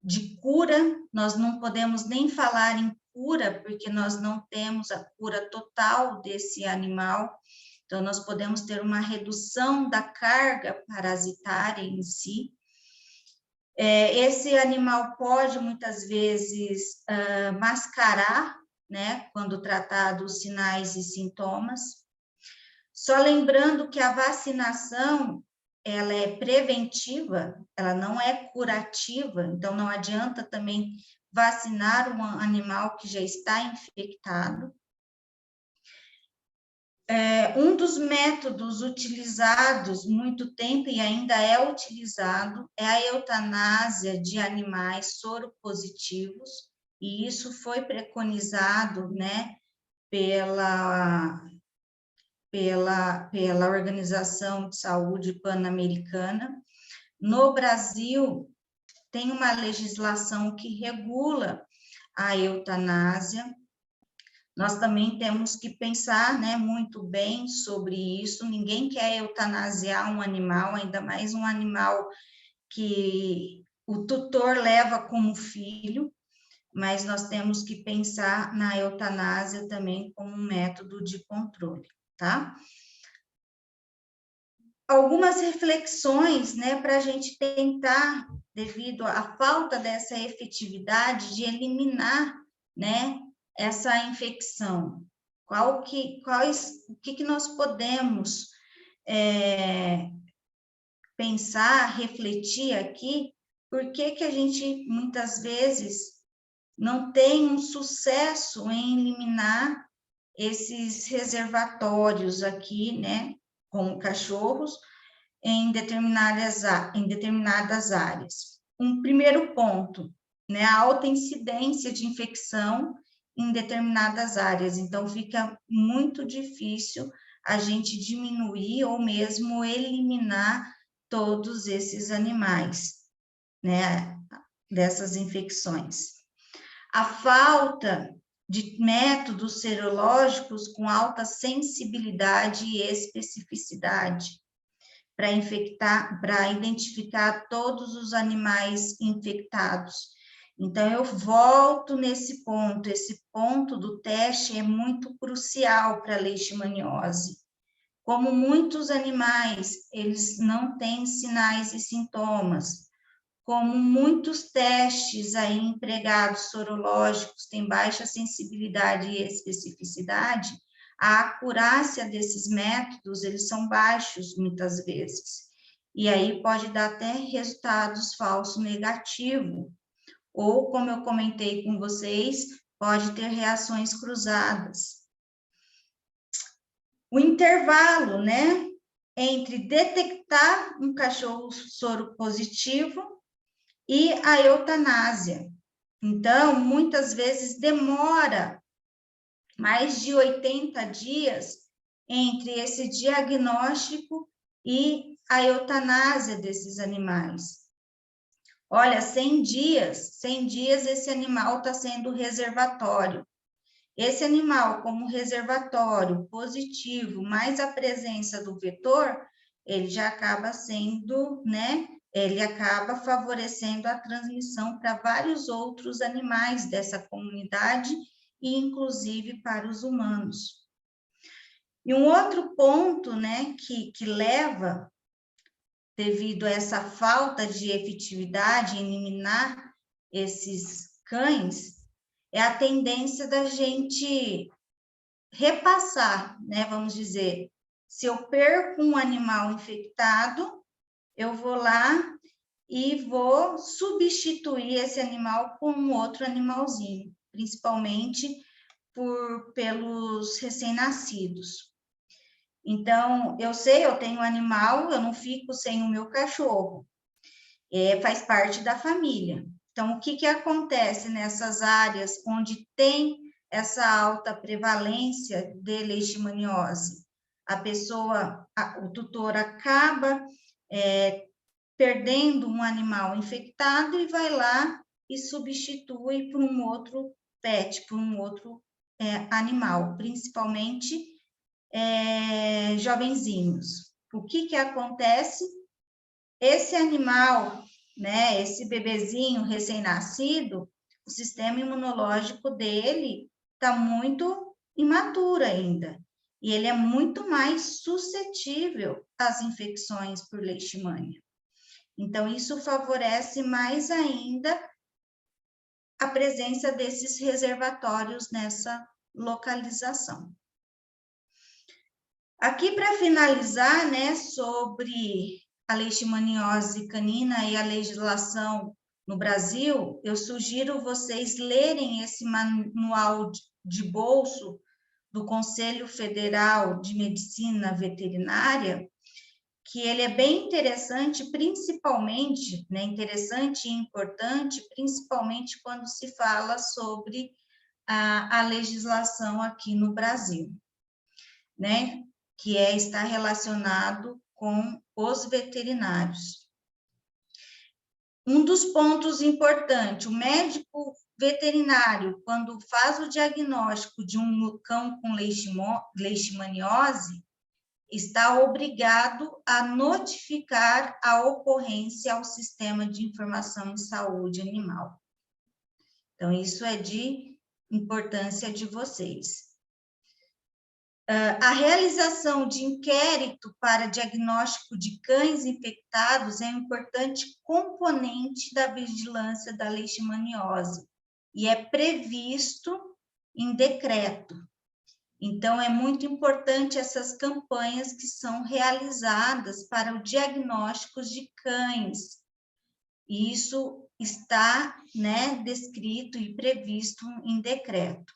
de cura, nós não podemos nem falar em cura, porque nós não temos a cura total desse animal, então nós podemos ter uma redução da carga parasitária em si. Esse animal pode, muitas vezes, mascarar, né, quando tratado os sinais e sintomas. Só lembrando que a vacinação, ela é preventiva, ela não é curativa, então não adianta também vacinar um animal que já está infectado. Um dos métodos utilizados muito tempo e ainda é utilizado é a eutanásia de animais soropositivos, e isso foi preconizado, né, pela Organização de Saúde Pan-Americana. no Brasil, tem uma legislação que regula a eutanásia. Nós também temos que pensar, né, muito bem sobre isso. Ninguém quer eutanasiar um animal, ainda mais um animal que o tutor leva como filho, mas nós temos que pensar na eutanásia também como um método de controle, tá? Algumas reflexões, né, para a gente tentar, devido à falta dessa efetividade, de eliminar, né, essa infecção. O que nós podemos pensar, refletir aqui, por que a gente, muitas vezes, não tem um sucesso em eliminar esses reservatórios aqui, né, com cachorros, em determinadas áreas. Um primeiro ponto, né, a alta incidência de infecção em determinadas áreas, então fica muito difícil a gente diminuir ou mesmo eliminar todos esses animais, né, dessas infecções. A falta de métodos serológicos com alta sensibilidade e especificidade para identificar todos os animais infectados. Então, eu volto nesse ponto. Esse ponto do teste é muito crucial para a leishmaniose. Como muitos animais, eles não têm sinais e sintomas. Como muitos testes aí empregados sorológicos têm baixa sensibilidade e especificidade, a acurácia desses métodos, eles são baixos muitas vezes. E aí pode dar até resultados falso negativo. Ou, como eu comentei com vocês, pode ter reações cruzadas. O intervalo, né, entre detectar um cachorro soro positivo e a eutanásia. Então, muitas vezes demora mais de 80 dias entre esse diagnóstico e a eutanásia desses animais. Olha, 100 dias esse animal está sendo reservatório. Esse animal, como reservatório positivo, mais a presença do vetor, ele já acaba sendo, né, ele acaba favorecendo a transmissão para vários outros animais dessa comunidade e inclusive para os humanos. E um outro ponto, né, que leva, devido a essa falta de efetividade em eliminar esses cães, é a tendência da gente repassar, né, vamos dizer, se eu perco um animal infectado, eu vou lá e vou substituir esse animal com um outro animalzinho, principalmente pelos recém-nascidos. Então, eu sei, eu tenho um animal, eu não fico sem o meu cachorro, faz parte da família. Então, o que acontece nessas áreas onde tem essa alta prevalência de leishmaniose? O tutor acaba perdendo um animal infectado e vai lá e substitui por um outro pet, por um outro animal, principalmente jovenzinhos. O que acontece? Esse animal, né, esse bebezinho recém-nascido, o sistema imunológico dele está muito imaturo ainda, e ele é muito mais suscetível às infecções por leishmania. Então, isso favorece mais ainda a presença desses reservatórios nessa localização. Aqui, para finalizar, né, sobre a leishmaniose canina e a legislação no Brasil, eu sugiro vocês lerem esse manual de bolso do Conselho Federal de Medicina Veterinária, que ele é bem interessante, principalmente, né, interessante e importante, principalmente quando se fala sobre a legislação aqui no Brasil, né, que está relacionado com os veterinários. Um dos pontos importantes, o médico veterinário, quando faz o diagnóstico de um cão com leishmaniose, está obrigado a notificar a ocorrência ao Sistema de Informação em Saúde Animal. Então, isso é de importância de vocês. A realização de inquérito para diagnóstico de cães infectados é um importante componente da vigilância da leishmaniose e é previsto em decreto. Então, é muito importante essas campanhas que são realizadas para o diagnóstico de cães. E isso está, né, descrito e previsto em decreto.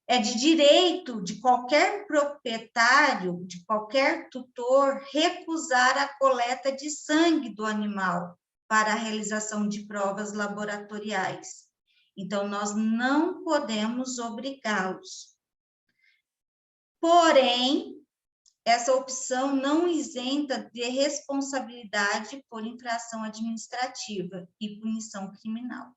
É de direito de qualquer proprietário, de qualquer tutor, recusar a coleta de sangue do animal para a realização de provas laboratoriais. Então, nós não podemos obrigá-los. Porém, essa opção não isenta de responsabilidade por infração administrativa e punição criminal.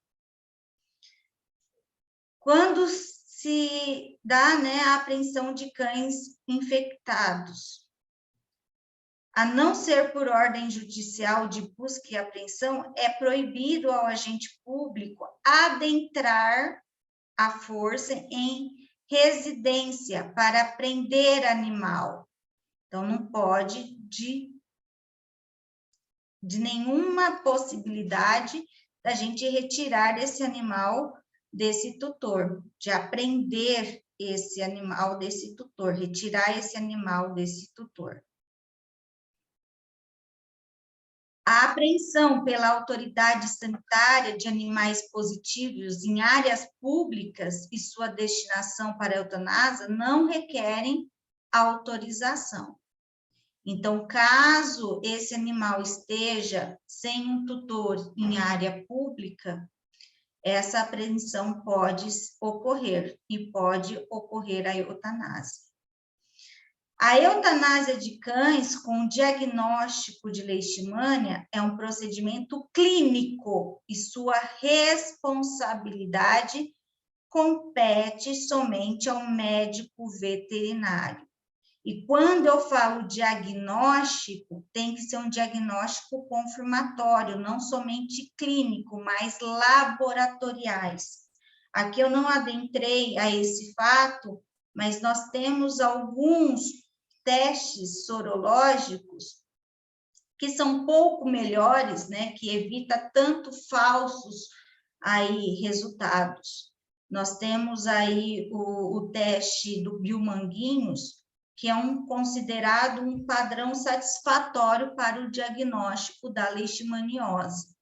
Quando se dá, né, a apreensão de cães infectados, a não ser por ordem judicial de busca e apreensão, é proibido ao agente público adentrar à força em residência para prender animal. Então, não pode, de nenhuma possibilidade, da gente retirar esse animal desse tutor, de apreender esse animal desse tutor, retirar esse animal desse tutor. A apreensão pela autoridade sanitária de animais positivos em áreas públicas e sua destinação para a eutanásia não requerem autorização. Então, caso esse animal esteja sem um tutor em área pública, essa apreensão pode ocorrer e pode ocorrer a eutanásia. A eutanásia de cães com diagnóstico de leishmania é um procedimento clínico e sua responsabilidade compete somente ao médico veterinário. E quando eu falo diagnóstico, tem que ser um diagnóstico confirmatório, não somente clínico, mas laboratoriais. Aqui eu não adentrei a esse fato, mas nós temos alguns testes sorológicos que são um pouco melhores, né, que evita tanto falsos aí resultados. Nós temos aí o teste do Biomanguinhos, que é considerado um padrão satisfatório para o diagnóstico da leishmaniose,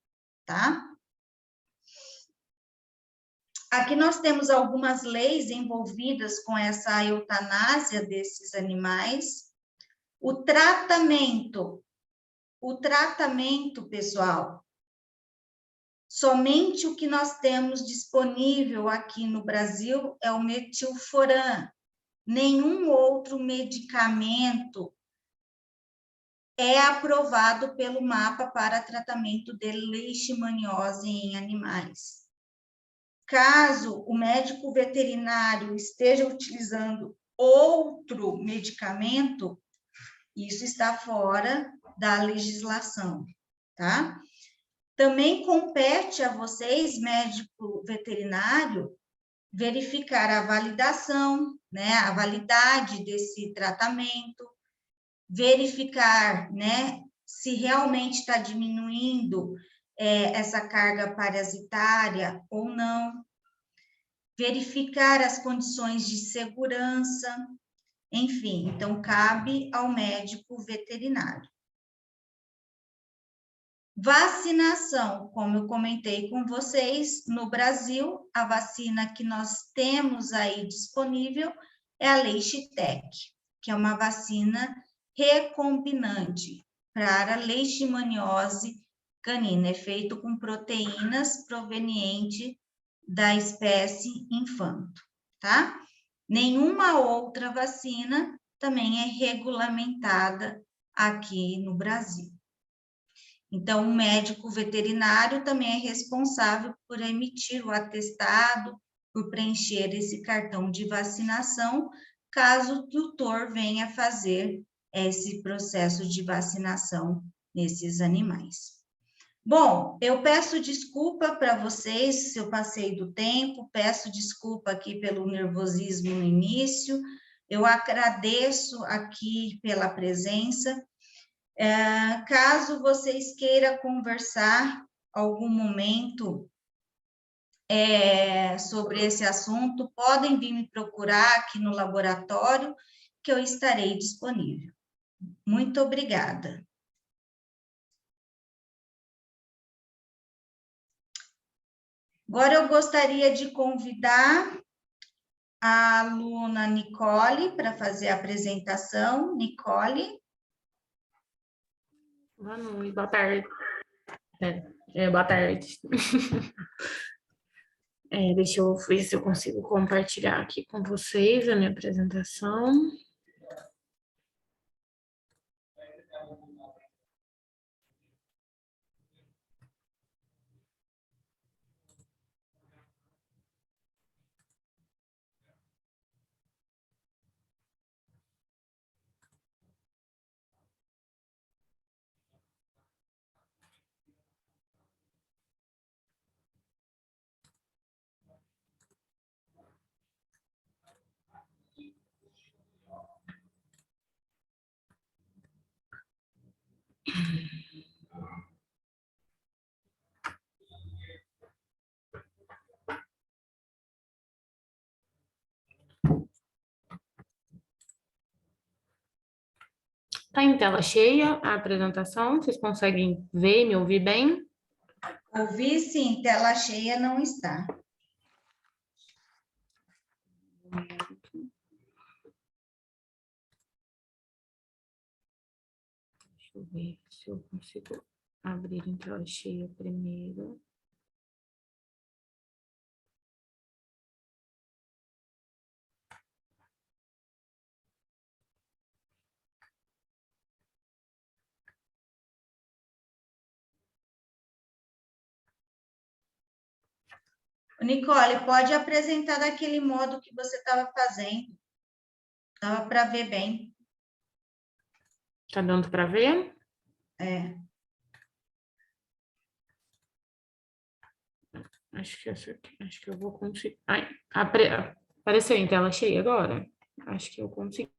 tá? Aqui nós temos algumas leis envolvidas com essa eutanásia desses animais. O tratamento, pessoal, somente o que nós temos disponível aqui no Brasil é o metilforam. Nenhum outro medicamento é aprovado pelo MAPA para tratamento de leishmaniose em animais. Caso o médico veterinário esteja utilizando outro medicamento, isso está fora da legislação, tá? Também compete a vocês, médico veterinário, verificar a validação, né, a validade desse tratamento, verificar, né, se realmente está diminuindo essa carga parasitária ou não, verificar as condições de segurança, enfim, então cabe ao médico veterinário. Vacinação, como eu comentei com vocês, no Brasil, a vacina que nós temos aí disponível é a Leishtec, que é uma vacina recombinante para a leishmaniose canina, é feito com proteínas provenientes da espécie infanto, tá? Nenhuma outra vacina também é regulamentada aqui no Brasil. Então, o médico veterinário também é responsável por emitir o atestado, por preencher esse cartão de vacinação, caso o tutor venha fazer esse processo de vacinação nesses animais. Bom, eu peço desculpa para vocês se eu passei do tempo, peço desculpa aqui pelo nervosismo no início, eu agradeço aqui pela presença. Caso vocês queiram conversar algum momento sobre esse assunto, podem vir me procurar aqui no laboratório, que eu estarei disponível. Muito obrigada. Agora eu gostaria de convidar a aluna Nicole para fazer a apresentação. Nicole. Boa noite, boa tarde. Boa tarde. Deixa eu ver se eu consigo compartilhar aqui com vocês a minha apresentação. Está em tela cheia a apresentação? Vocês conseguem ver e me ouvir bem? Ouvir, sim, tela cheia não está. Deixa eu ver se eu consigo abrir em tela cheia primeiro. Nicole, pode apresentar daquele modo que você estava fazendo. Dava para ver bem. Tá dando para ver? Acho que essa aqui, acho que eu vou conseguir. Apareceu em tela cheia agora? Acho que eu consegui.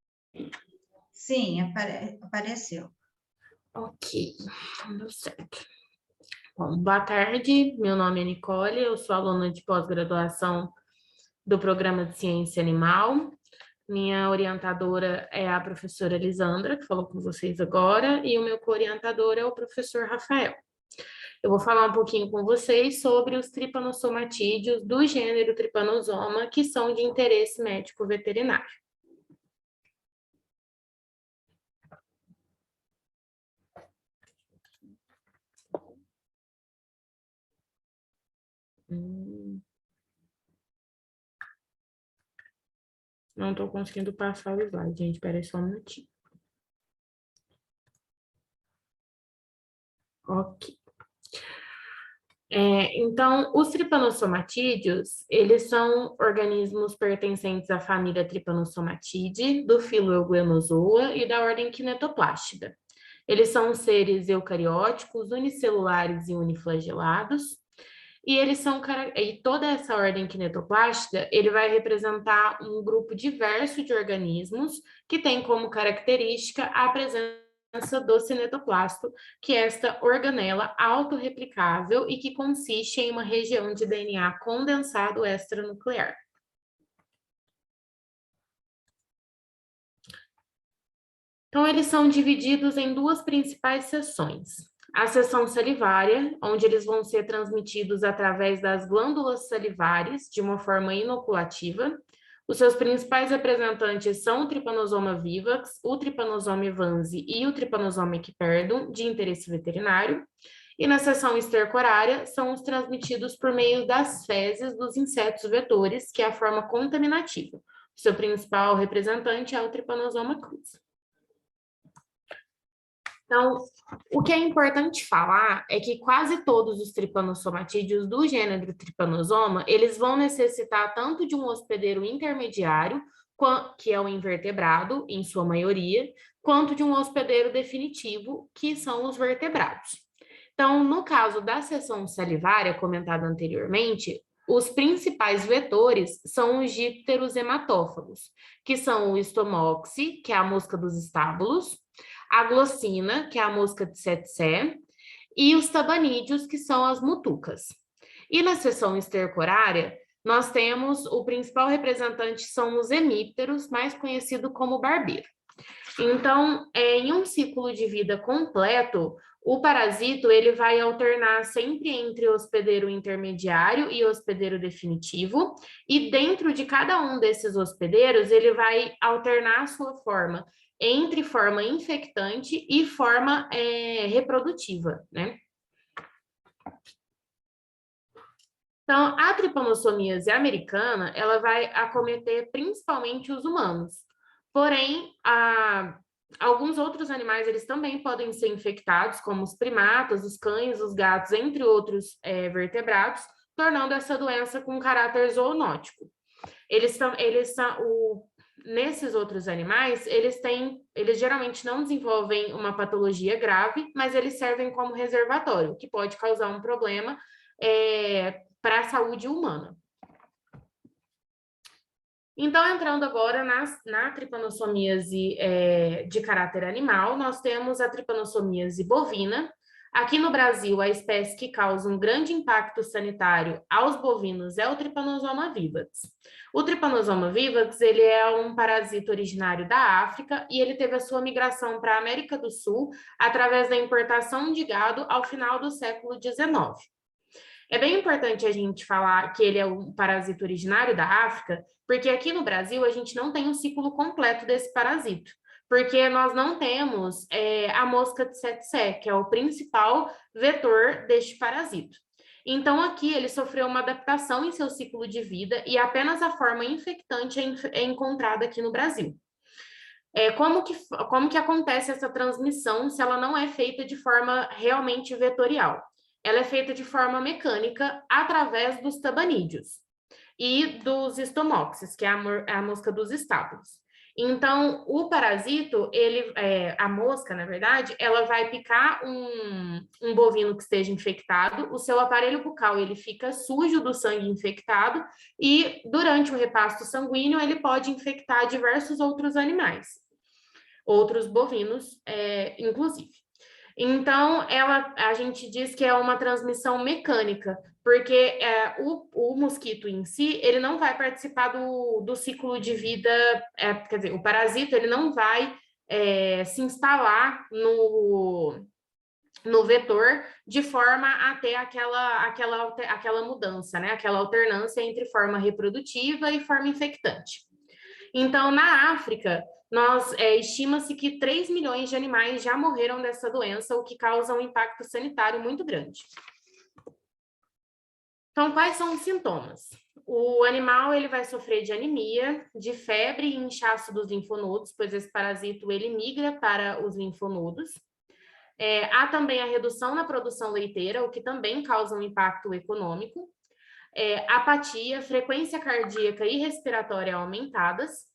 Sim, apareceu. Ok, deu certo. Bom, boa tarde, meu nome é Nicole, eu sou aluna de pós-graduação do Programa de Ciência Animal. Minha orientadora é a professora Elisandra, que falou com vocês agora, e o meu co-orientador é o professor Rafael. Eu vou falar um pouquinho com vocês sobre os tripanossomatídeos do gênero Trypanosoma, que são de interesse médico veterinário. Não estou conseguindo passar o slide, gente. Espera aí só um minutinho. Ok. Então, os tripanossomatídeos, eles são organismos pertencentes à família Trypanosomatidae, do filo Euglenozoa e da ordem Kinetoplastida. Eles são seres eucarióticos, unicelulares e uniflagelados. E toda essa ordem Kinetoplastida, ele vai representar um grupo diverso de organismos que tem como característica a presença do cinetoplasto, que é esta organela autorreplicável e que consiste em uma região de DNA condensado extranuclear. Então, eles são divididos em duas principais seções. A seção salivária, onde eles vão ser transmitidos através das glândulas salivares de uma forma inoculativa. Os seus principais representantes são o Trypanosoma vivax, o Trypanosoma evans e o Trypanosoma equiperdum, de interesse veterinário. E na seção estercorária, são os transmitidos por meio das fezes dos insetos vetores, que é a forma contaminativa. O seu principal representante é o Trypanosoma cruz. Então, o que é importante falar é que quase todos os tripanossomatídeos do gênero Trypanosoma, eles vão necessitar tanto de um hospedeiro intermediário, que é o invertebrado, em sua maioria, quanto de um hospedeiro definitivo, que são os vertebrados. Então, no caso da seção salivária, comentada anteriormente, os principais vetores são os dípteros hematófagos, que são o estomoxi, que é a mosca dos estábulos, a glossina, que é a mosca de Tsetse, e os tabanídeos, que são as mutucas. E na seção estercorária, nós temos o principal representante são os hemípteros, mais conhecido como barbeiro. Então, em um ciclo de vida completo, o parasito ele vai alternar sempre entre hospedeiro intermediário e hospedeiro definitivo, e dentro de cada um desses hospedeiros, ele vai alternar a sua forma entre forma infectante e forma reprodutiva, né? Então, a tripanossomíase americana, ela vai acometer principalmente os humanos. Porém, alguns outros animais, eles também podem ser infectados, como os primatas, os cães, os gatos, entre outros vertebrados, tornando essa doença com caráter zoonótico. Nesses outros animais, eles geralmente não desenvolvem uma patologia grave, mas eles servem como reservatório, que pode causar um problema para a saúde humana. Então, entrando agora na tripanossomíase de caráter animal, nós temos a tripanossomíase bovina. Aqui no Brasil, a espécie que causa um grande impacto sanitário aos bovinos é o Trypanosoma vivax. O Trypanosoma vivax, ele é um parasita originário da África e ele teve a sua migração para a América do Sul através da importação de gado ao final do século XIX. É bem importante a gente falar que ele é um parasita originário da África, porque aqui no Brasil a gente não tem um ciclo completo desse parasito, porque nós não temos a mosca de Tsetse, que é o principal vetor deste parasito. Então, aqui ele sofreu uma adaptação em seu ciclo de vida e apenas a forma infectante é encontrada aqui no Brasil. Como que acontece essa transmissão se ela não é feita de forma realmente vetorial? Ela é feita de forma mecânica através dos tabanídeos e dos estomoxis, que é a mosca dos estábulos. Então, o parasito, a mosca, na verdade, ela vai picar um bovino que esteja infectado, o seu aparelho bucal ele fica sujo do sangue infectado e, durante o repasto sanguíneo, ele pode infectar diversos outros animais, outros bovinos, inclusive. Então, a gente diz que é uma transmissão mecânica, porque o mosquito em si, ele não vai participar do ciclo de vida, quer dizer, o parasita, ele não vai se instalar no vetor de forma a ter aquela mudança, né? Aquela alternância entre forma reprodutiva e forma infectante. Então, na África, estima-se que 3 milhões de animais já morreram dessa doença, o que causa um impacto sanitário muito grande. Então, quais são os sintomas? O animal ele vai sofrer de anemia, de febre e inchaço dos linfonodos, pois esse parasito ele migra para os linfonodos. Há também a redução na produção leiteira, o que também causa um impacto econômico. Apatia, frequência cardíaca e respiratória aumentadas.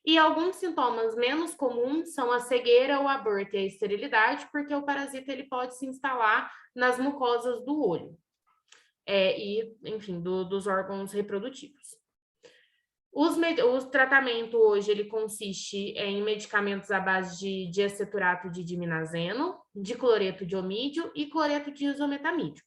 E alguns sintomas menos comuns são a cegueira, o aborto e a esterilidade, porque o parasita ele pode se instalar nas mucosas do olho enfim, dos órgãos reprodutivos. O tratamento hoje ele consiste em medicamentos à base de diaceturato de diminazeno, de cloreto de omídio e cloreto de isometamídio.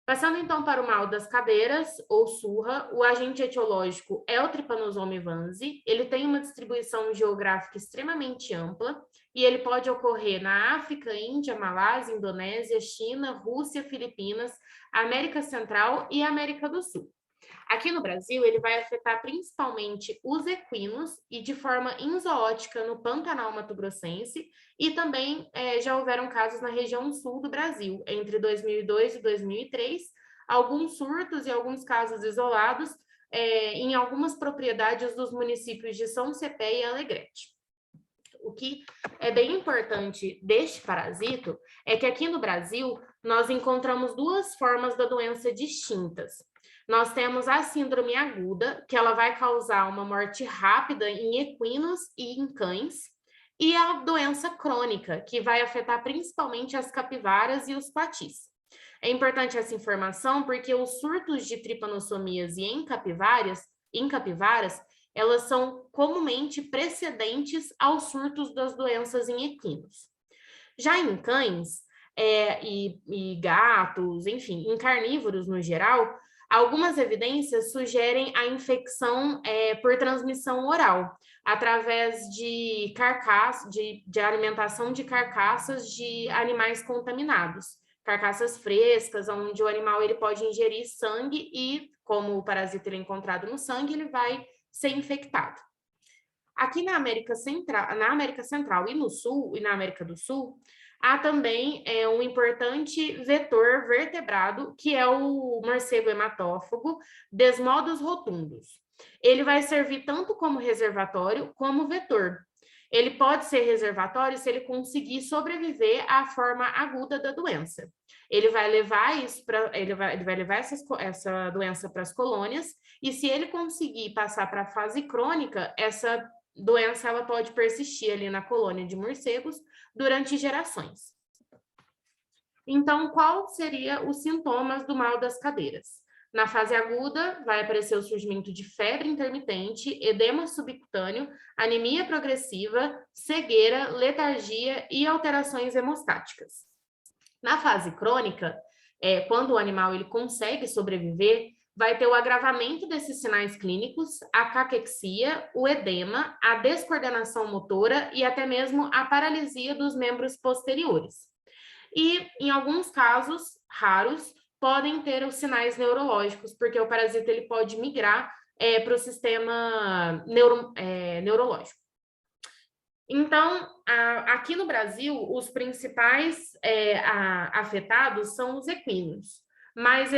Passando então para o mal das cadeiras, ou surra, o agente etiológico é o Trypanosoma vivax. Ele tem uma distribuição geográfica extremamente ampla e ele pode ocorrer na África, Índia, Malásia, Indonésia, China, Rússia, Filipinas, América Central e América do Sul. Aqui no Brasil, ele vai afetar principalmente os equinos e de forma inzoótica no Pantanal mato-grossense e também já houveram casos na região sul do Brasil, entre 2002 e 2003, alguns surtos e alguns casos isolados em algumas propriedades dos municípios de São Cepé e Alegrete. O que é bem importante deste parasito é que aqui no Brasil nós encontramos duas formas da doença distintas. Nós temos a síndrome aguda, que ela vai causar uma morte rápida em equinos e em cães, e a doença crônica, que vai afetar principalmente as capivaras e os coatis. É importante essa informação porque os surtos de tripanossomíase em capivaras, elas são comumente precedentes aos surtos das doenças em equinos. Já em cães e gatos, enfim, em carnívoros no geral, algumas evidências sugerem a infecção por transmissão oral, através de de alimentação de carcaças de animais contaminados. Carcaças frescas, onde o animal ele pode ingerir sangue e, como o parasita ele é encontrado no sangue, ele vai ser infectado. Aqui na América Central e no Sul, e na América do Sul, há também um importante vetor vertebrado, que é o morcego hematófago Desmodus rotundus. Ele vai servir tanto como reservatório como vetor. Ele pode ser reservatório se ele conseguir sobreviver à forma aguda da doença. Ele vai levar essa doença para as colônias, e se ele conseguir passar para a fase crônica, essa doença ela pode persistir ali na colônia de morcegos durante gerações. Então, qual seria os sintomas do mal das cadeiras? Na fase aguda, vai aparecer o surgimento de febre intermitente, edema subcutâneo, anemia progressiva, cegueira, letargia e alterações hemostáticas. Na fase crônica, quando o animal ele consegue sobreviver, vai ter o agravamento desses sinais clínicos, a caquexia, o edema, a descoordenação motora e até mesmo a paralisia dos membros posteriores. E, em alguns casos raros, podem ter os sinais neurológicos, porque o parasita ele pode migrar para o sistema neurológico. Então, aqui no Brasil, os principais afetados são os equinos, mas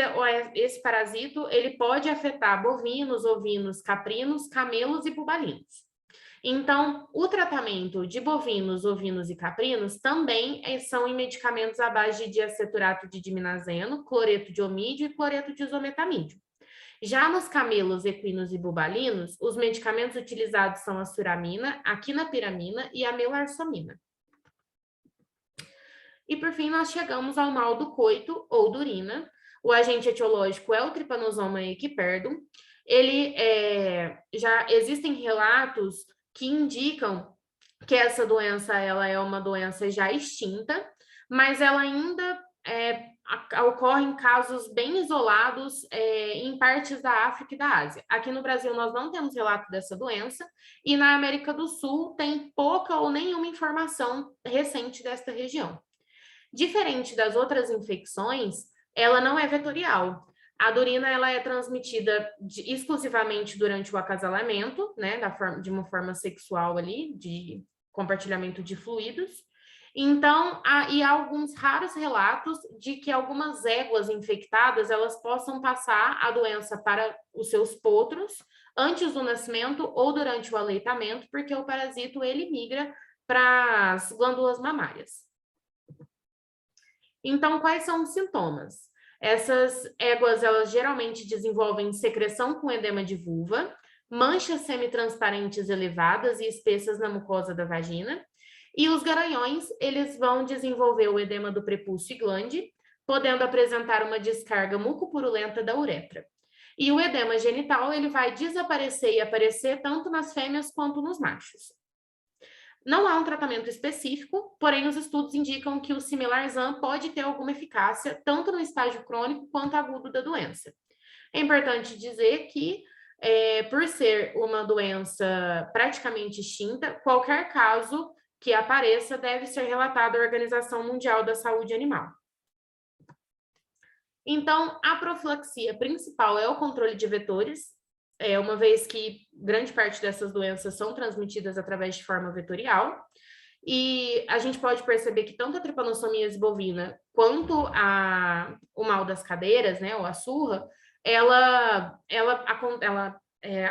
esse parasito ele pode afetar bovinos, ovinos, caprinos, camelos e bubalinos. Então, o tratamento de bovinos, ovinos e caprinos também são em medicamentos à base de diaceturato de diminazeno, cloreto de omídio e cloreto de isometamídio. Já nos camelos, equinos e bubalinos, os medicamentos utilizados são a suramina, a quinapiramina e a melarsamina. E, por fim, nós chegamos ao mal do coito ou da urina. O agente etiológico é o Trypanosoma equiperdum. Já existem relatos que indicam que essa doença ela é uma doença já extinta, mas ela ainda ocorre em casos bem isolados em partes da África e da Ásia. Aqui no Brasil nós não temos relato dessa doença, e na América do Sul tem pouca ou nenhuma informação recente desta região. Diferente das outras infecções, ela não é vetorial. A urina ela é transmitida exclusivamente durante o acasalamento, né, de uma forma sexual ali, de compartilhamento de fluidos. Então, há alguns raros relatos de que algumas éguas infectadas elas possam passar a doença para os seus potros antes do nascimento ou durante o aleitamento, porque o parasito ele migra para as glândulas mamárias. Então, quais são os sintomas? Essas éguas, elas geralmente desenvolvem secreção com edema de vulva, manchas semitransparentes elevadas e espessas na mucosa da vagina, e os garanhões, eles vão desenvolver o edema do prepúcio e glande, podendo apresentar uma descarga mucopurulenta da uretra. E o edema genital, ele vai desaparecer e aparecer tanto nas fêmeas quanto nos machos. Não há um tratamento específico, porém os estudos indicam que o Similarzan pode ter alguma eficácia tanto no estágio crônico quanto agudo da doença. É importante dizer que, por ser uma doença praticamente extinta, qualquer caso que apareça deve ser relatado à Organização Mundial da Saúde Animal. Então, a profilaxia principal é o controle de vetores, uma vez que grande parte dessas doenças são transmitidas através de forma vetorial, e a gente pode perceber que tanto a tripanossomíase bovina quanto o mal das cadeiras, né, ou a surra, ela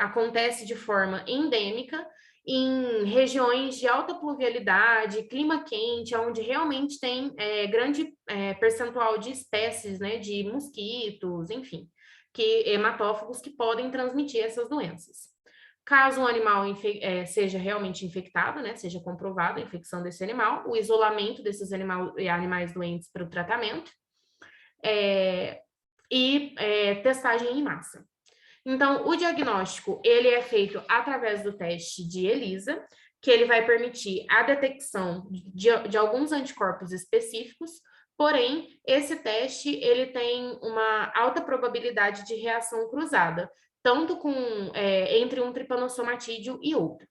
acontece de forma endêmica, em regiões de alta pluvialidade, clima quente, onde realmente tem grande percentual de espécies, né, de mosquitos, enfim, hematófagos que podem transmitir essas doenças. Caso um animal seja realmente infectado, né, seja comprovada a infecção desse animal, o isolamento desses animais doentes para o tratamento e testagem em massa. Então, o diagnóstico, ele é feito através do teste de ELISA, que ele vai permitir a detecção de alguns anticorpos específicos, porém, esse teste, ele tem uma alta probabilidade de reação cruzada, tanto entre um tripanosomatídeo e outro.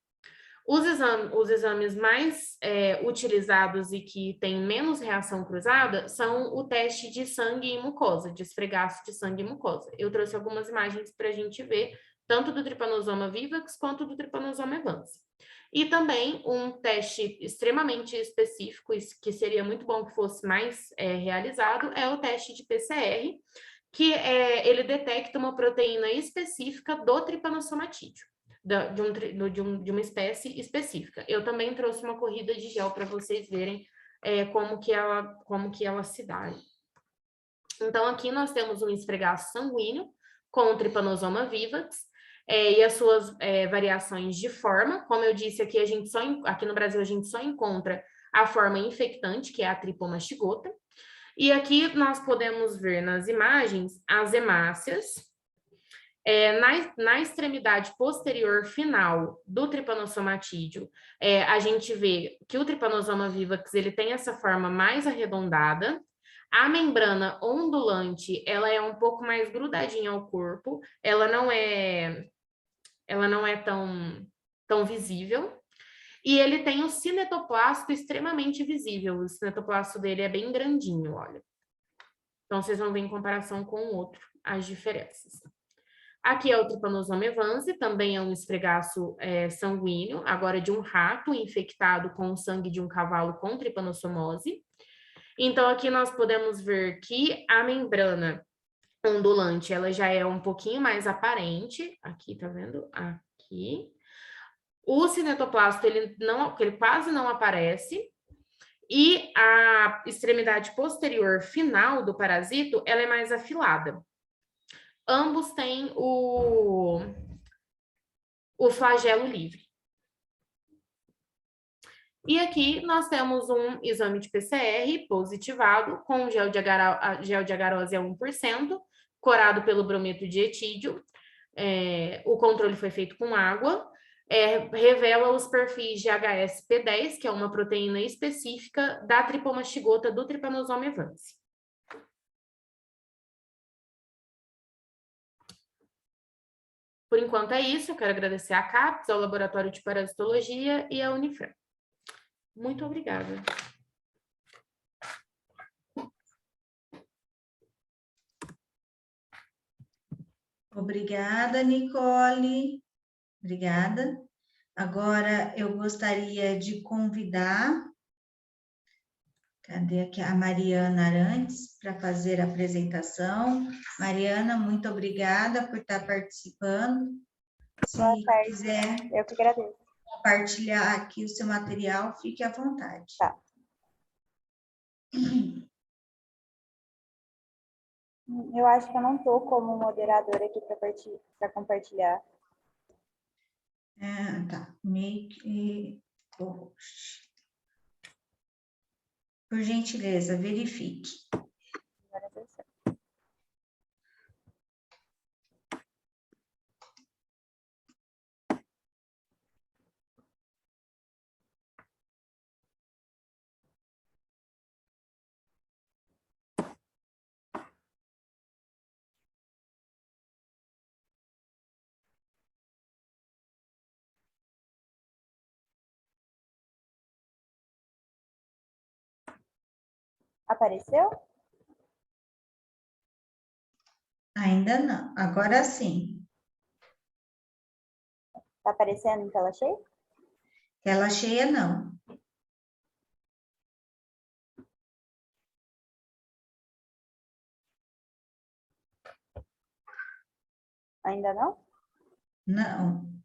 Os exames mais utilizados e que têm menos reação cruzada são o teste de sangue e mucosa, de esfregaço de sangue e mucosa. Eu trouxe algumas imagens para a gente ver, tanto do Trypanosoma vivax quanto do Trypanosoma evans. E também um teste extremamente específico, que seria muito bom que fosse mais realizado, é o teste de PCR, que ele detecta uma proteína específica do Trypanosomatídeo. De uma espécie específica. Eu também trouxe uma corrida de gel para vocês verem como que ela se dá. Então, aqui nós temos um esfregaço sanguíneo com o Trypanosoma vivax e as suas variações de forma. Como eu disse, aqui no Brasil a gente só encontra a forma infectante, que é a tripomastigota. E aqui nós podemos ver nas imagens as hemácias. Na extremidade posterior final do Trypanosomatídeo, a gente vê que o Trypanosoma vivax ele tem essa forma mais arredondada. A membrana ondulante, ela é um pouco mais grudadinha ao corpo, ela não é tão visível. E ele tem o cinetoplasto extremamente visível. O cinetoplasto dele é bem grandinho, olha. Então, vocês vão ver em comparação com o outro as diferenças. Aqui é o Trypanosoma evans, também é um esfregaço sanguíneo, agora de um rato infectado com o sangue de um cavalo com tripanossomose. Então, aqui nós podemos ver que a membrana ondulante, ela já é um pouquinho mais aparente. Aqui, tá vendo? Aqui. O cinetoplasto, ele quase não aparece. E a extremidade posterior final do parasito, ela é mais afilada. Ambos têm o flagelo livre. E aqui nós temos um exame de PCR positivado com gel de agarose a 1%, corado pelo brometo de etídeo. O controle foi feito com água. Revela os perfis de HSP10, que é uma proteína específica da tripomastigota do Trypanosoma evans. Por enquanto é isso, eu quero agradecer à CAPES, ao Laboratório de Parasitologia e à Unifran. Muito obrigada. Obrigada, Nicole. Obrigada. Agora, eu gostaria de convidar, cadê aqui a Mariana Arantes, para fazer a apresentação. Mariana, muito obrigada por estar participando. Se quiser eu que agradeço. Compartilhar aqui o seu material, fique à vontade. Tá. Eu acho que eu não estou como moderadora aqui para compartilhar. Tá. Make post. Por gentileza, verifique. Apareceu? Ainda não. Agora sim. Está aparecendo em tela cheia? Tela cheia, não. Ainda não? Não.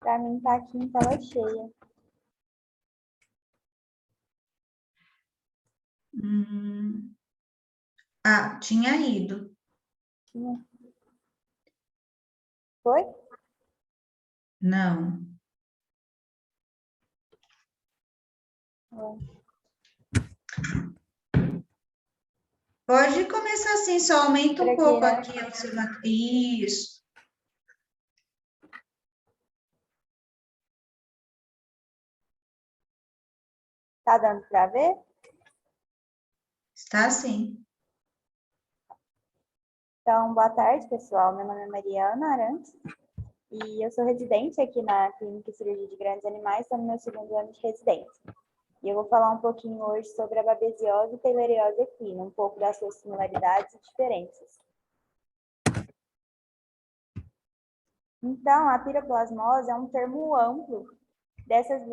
Para mim tá aqui em tela cheia. Ah, tinha ido. Foi? Não. Pode começar assim, só aumenta um pouco aqui o seu... Isso. Tá dando para ver? Está sim. Então, boa tarde, pessoal. Meu nome é Mariana Arantes e eu sou residente aqui na Clínica de Cirurgia de Grandes Animais, estou no meu 2º ano de residência. E eu vou falar um pouquinho hoje sobre a babesiose e taileriose equina, um pouco das suas similaridades e diferenças. Então, a piroplasmose é um termo amplo desses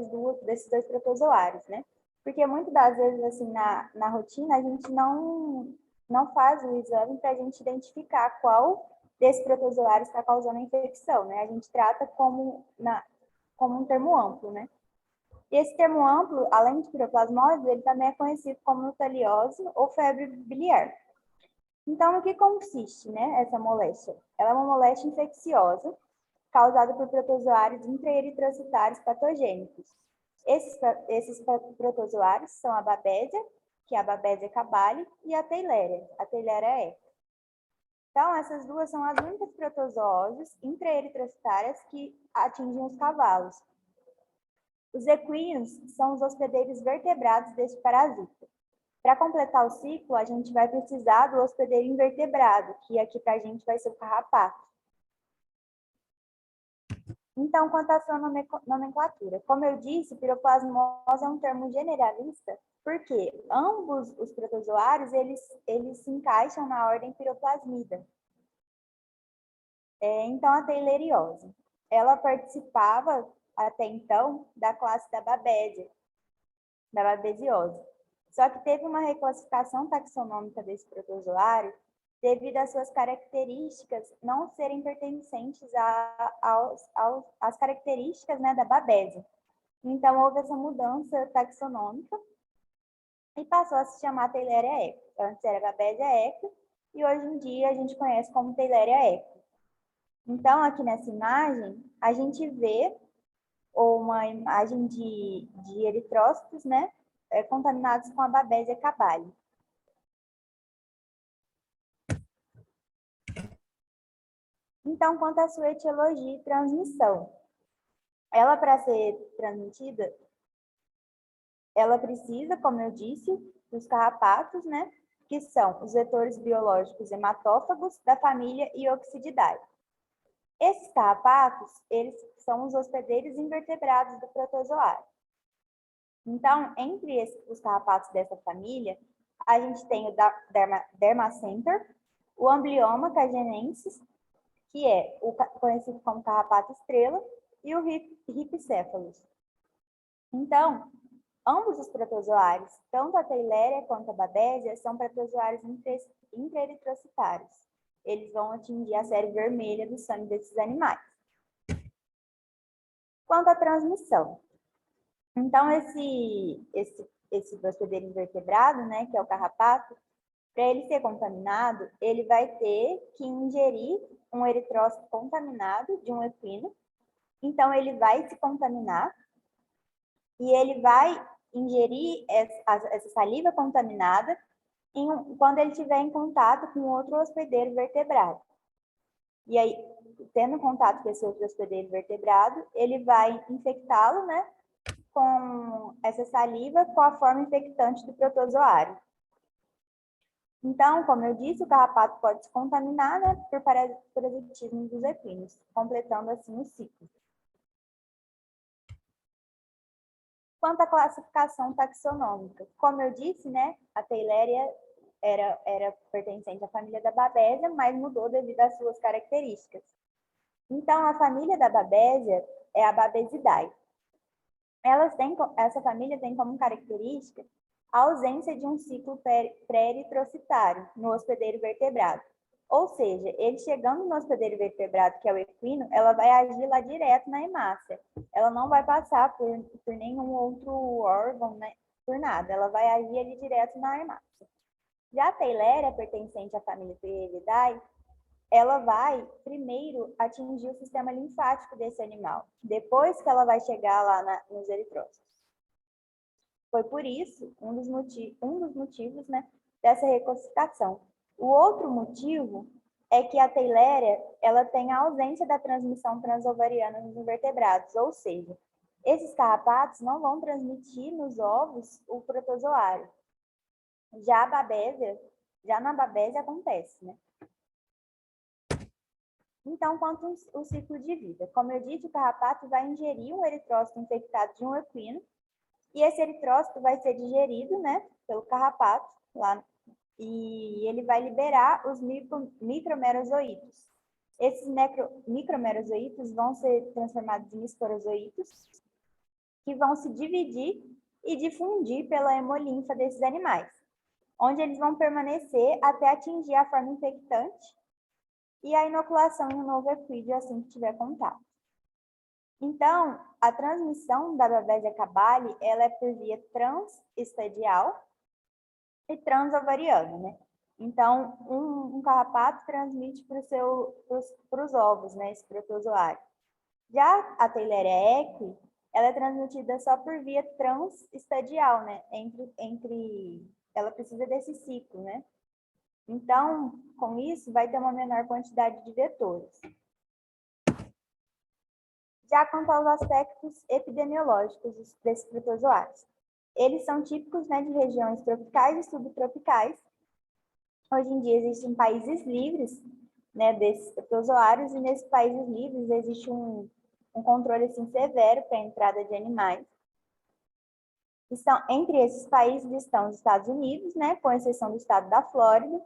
dois protozoários, né? Porque muitas das vezes, assim, na rotina, a gente não faz o exame para a gente identificar qual desses protozoários está causando a infecção, né? A gente trata como um termo amplo, né? E esse termo amplo, além de piroplasmose, ele também é conhecido como nuteliose ou febre biliar. Então, no que consiste, né, essa moléstia? Ela é uma moléstia infecciosa causada por protozoários intraeritrocitários patogênicos. Esses protozoários são a babésia, que é a Babesia cabali, e a Theileria equi. Então, essas duas são as únicas protozooses intraeritrocitárias que atingem os cavalos. Os equinos são os hospedeiros vertebrados deste parasita. Para completar o ciclo, a gente vai precisar do hospedeiro invertebrado, que aqui para a gente vai ser o carrapato. Então, quanto à sua nomenclatura, como eu disse, piroplasmose é um termo generalista, porque ambos os protozoários, eles se encaixam na ordem piroplasmida. Então, a taileriose, ela participava, até então, da classe da babésia, da babesiose. Só que teve uma reclassificação taxonômica desse protozoário devido às suas características não serem pertencentes às características, né, da babésia. Então, houve essa mudança taxonômica e passou a se chamar Theileria equi. Antes era Babesia equi e hoje em dia a gente conhece como Theileria equi. Então, aqui nessa imagem, a gente vê uma imagem de eritrócitos, né, contaminados com a Babesia cabali. Então, quanto à sua etiologia e transmissão, ela, para ser transmitida, ela precisa, como eu disse, dos carrapatos, né, que são os vetores biológicos hematófagos da família Ioxididae. Esses carrapatos, eles são os hospedeiros invertebrados do protozoário. Então, entre os carrapatos dessa família, a gente tem o Dermacenter, o Amblyomma cagenensis, que é o conhecido como carrapato estrela, e o Rhipicephalus. Então, ambos os protozoários, tanto a Theileria quanto a Babesia, são protozoários intraeritrocitários. Eles vão atingir a série vermelha do sangue desses animais. Quanto à transmissão. Então, esse hospedeiro invertebrado, né, que é o carrapato, para ele ser contaminado, ele vai ter que ingerir um eritrócito contaminado de um equino. Então, ele vai se contaminar e ele vai ingerir essa saliva contaminada quando ele estiver em contato com outro hospedeiro vertebrado. E aí, tendo contato com esse outro hospedeiro vertebrado, ele vai infectá-lo, né, com essa saliva com a forma infectante do protozoário. Então, como eu disse, o carrapato pode se contaminar, né, por parasitismo dos equinos, completando assim o ciclo. Quanto à classificação taxonômica, como eu disse, né, a Theileria era pertencente à família da Babesia, mas mudou devido às suas características. Então, a família da Babesia é a Babesidae. Essa família tem como característica a ausência de um ciclo pré-eritrocitário no hospedeiro vertebrado. Ou seja, ele chegando no hospedeiro vertebrado, que é o equino, ela vai agir lá direto na hemácia. Ela não vai passar por nenhum outro órgão, né? Por nada. Ela vai agir ali direto na hemácia. Já a Theileria, pertencente à família Theriidae, ela vai primeiro atingir o sistema linfático desse animal, depois que ela vai chegar lá nos eritrócitos. Foi por isso um dos motivos, né, dessa recalcificação. O outro motivo é que a Theileria, ela tem a ausência da transmissão transovariana nos invertebrados, ou seja, esses carrapatos não vão transmitir nos ovos o protozoário. Já na babésia acontece, né? Então, quanto ao ciclo de vida? Como eu disse, o carrapato vai ingerir um eritrócito infectado de um equino, e esse eritrócito vai ser digerido, né, pelo carrapato, lá, e ele vai liberar os micromerozoítos. Esses micromerozoítos vão ser transformados em esporozoítos, que vão se dividir e difundir pela hemolinfa desses animais, onde eles vão permanecer até atingir a forma infectante e a inoculação em um novo equídeo assim que tiver contato. Então, a transmissão da Babesia cabali, ela é por via transestadial e transovariana, né? Então, um carrapato transmite para os ovos, né, esse protozoário. Já a Theileria equi, ela é transmitida só por via transestadial, né? Ela precisa desse ciclo, né? Então, com isso, vai ter uma menor quantidade de vetores. Já quanto aos aspectos epidemiológicos desses protozoários, eles são típicos, né, de regiões tropicais e subtropicais. Hoje em dia existem países livres, né, desses protozoários, e nesses países livres existe um controle assim, severo para a entrada de animais. Entre esses países estão os Estados Unidos, né, com exceção do estado da Flórida,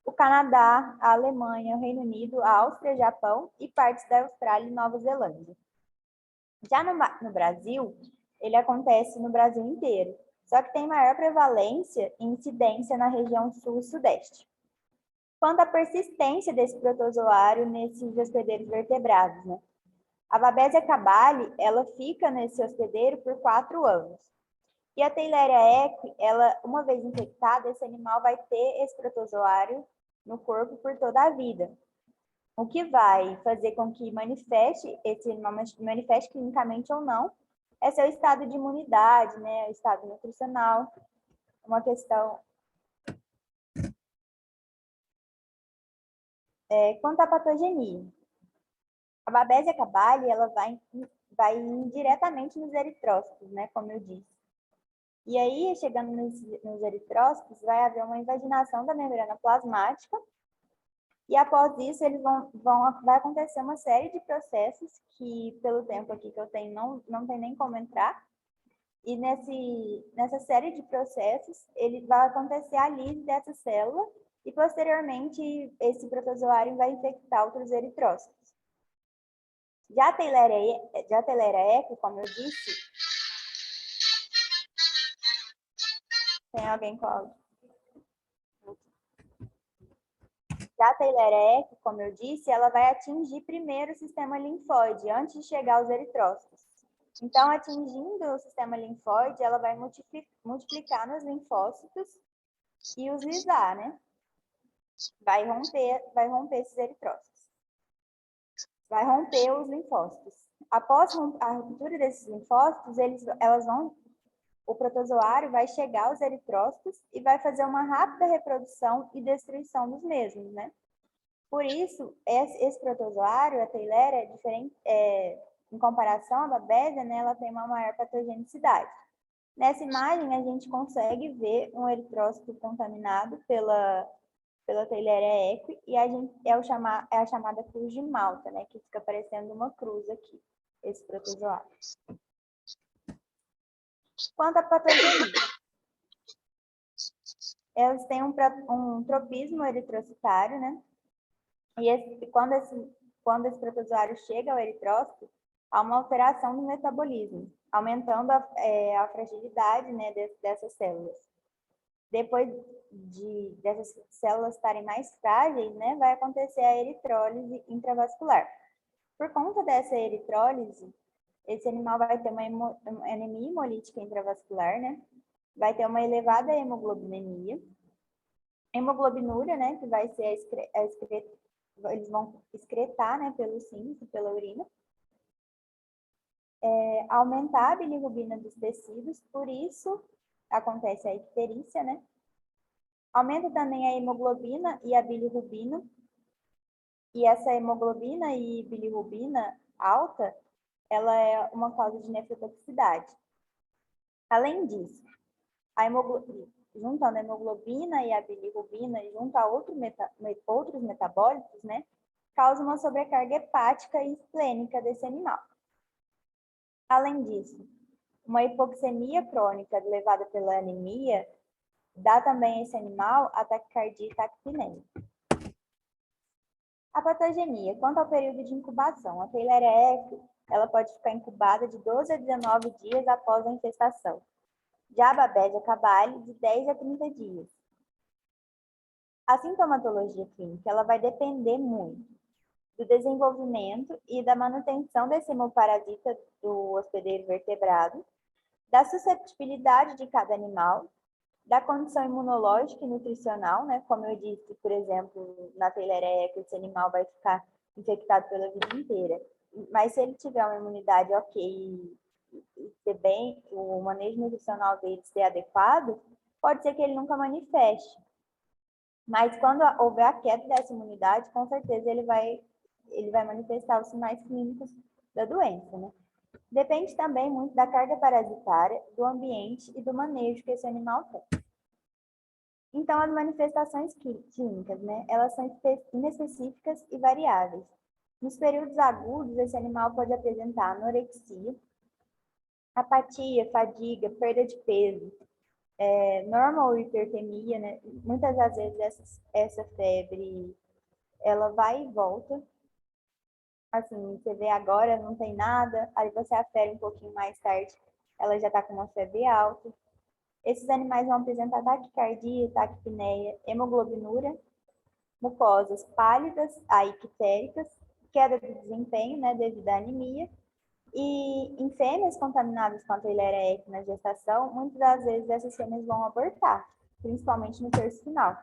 o Canadá, a Alemanha, o Reino Unido, a Áustria, Japão e partes da Austrália e Nova Zelândia. Já no Brasil, ele acontece no Brasil inteiro, só que tem maior prevalência e incidência na região sul e sudeste. Quanto à persistência desse protozoário nesses hospedeiros vertebrados, né? A Babesia cabali, ela fica nesse hospedeiro por 4 anos. E a Theileria equi, ela, uma vez infectada, esse animal vai ter esse protozoário no corpo por toda a vida. O que vai fazer com que esse animal manifeste clinicamente ou não, é seu estado de imunidade, né, o estado nutricional, uma questão. Quanto à patogenia, a Babesia cabali, ela vai diretamente nos eritrócitos, né, como eu disse. E aí, chegando nos eritrócitos, vai haver uma invaginação da membrana plasmática, e após isso, vai acontecer uma série de processos que, pelo tempo aqui que eu tenho, não tem nem como entrar. E nessa série de processos, ele vai acontecer a lise dessa célula e, posteriormente, esse protozoário vai infectar outros eritrócitos. Já a Theileria equi, como eu disse, tem alguém com áudio? Já a Theileria equi, como eu disse, ela vai atingir primeiro o sistema linfóide, antes de chegar aos eritrócitos. Então, atingindo o sistema linfóide, ela vai multiplicar nos linfócitos e os lisar, né? Vai romper esses eritrócitos. Vai romper os linfócitos. Após a ruptura desses linfócitos, o protozoário vai chegar aos eritrócitos e vai fazer uma rápida reprodução e destruição dos mesmos, né? Por isso, esse protozoário, a Theileria, é diferente, em comparação à Babesia, né, ela tem uma maior patogenicidade. Nessa imagem, a gente consegue ver um eritrócito contaminado pela Theileria equi, e é a chamada cruz de Malta, né, que fica parecendo uma cruz aqui, esse protozoário. Quanto à patogenia, elas têm um tropismo eritrocitário, né? E quando esse protozoário chega ao eritrócito, há uma alteração no metabolismo, aumentando a fragilidade, né, dessas células. Depois dessas células estarem mais frágeis, né, vai acontecer a eritrólise intravascular. Por conta dessa eritrólise, esse animal vai ter uma anemia hemolítica intravascular, né? Vai ter uma elevada hemoglobinemia, hemoglobinúria, né, que vai ser eles vão excretar, né, pelo rins e pela urina. Aumentar a bilirrubina dos tecidos, por isso acontece a icterícia, né? Aumenta também a hemoglobina e a bilirrubina, e essa hemoglobina e bilirrubina alta, ela é uma causa de nefrotoxicidade. Além disso, juntando a hemoglobina e a bilirrubina, junto a outros metabólitos, né, causa uma sobrecarga hepática e esplênica desse animal. Além disso, uma hipoxemia crônica levada pela anemia dá também a esse animal taquicardia e taquipneia. A patogenia. Quanto ao período de incubação, a Theileria equi, ela pode ficar incubada de 12 a 19 dias após a infestação. Já a Babesia cabali, de 10 a 30 dias. A sintomatologia clínica, ela vai depender muito do desenvolvimento e da manutenção desse hemoparasita do hospedeiro vertebrado, da susceptibilidade de cada animal, da condição imunológica e nutricional, né? Como eu disse, por exemplo, na Theileria equi, esse animal vai ficar infectado pela vida inteira. Mas se ele tiver uma imunidade ok e ser bem, o manejo nutricional dele ser adequado, pode ser que ele nunca manifeste. Mas quando houver a queda dessa imunidade, com certeza ele vai manifestar os sinais clínicos da doença, né? Depende também muito da carga parasitária, do ambiente e do manejo que esse animal tem. Então, as manifestações clínicas, né, elas são inespecíficas e variáveis. Nos períodos agudos, esse animal pode apresentar anorexia, apatia, fadiga, perda de peso, normal hipertemia, né? Muitas das vezes essa febre, ela vai e volta. Assim, você vê agora, não tem nada, aí você afere um pouquinho mais tarde, ela já está com uma febre alta. Esses animais vão apresentar taquicardia, taquipneia, hemoglobinúria, mucosas pálidas, ictéricas, queda de desempenho, né, devido à anemia. E em fêmeas contaminadas com a Theileria equi na gestação, muitas das vezes essas fêmeas vão abortar, principalmente no terço final.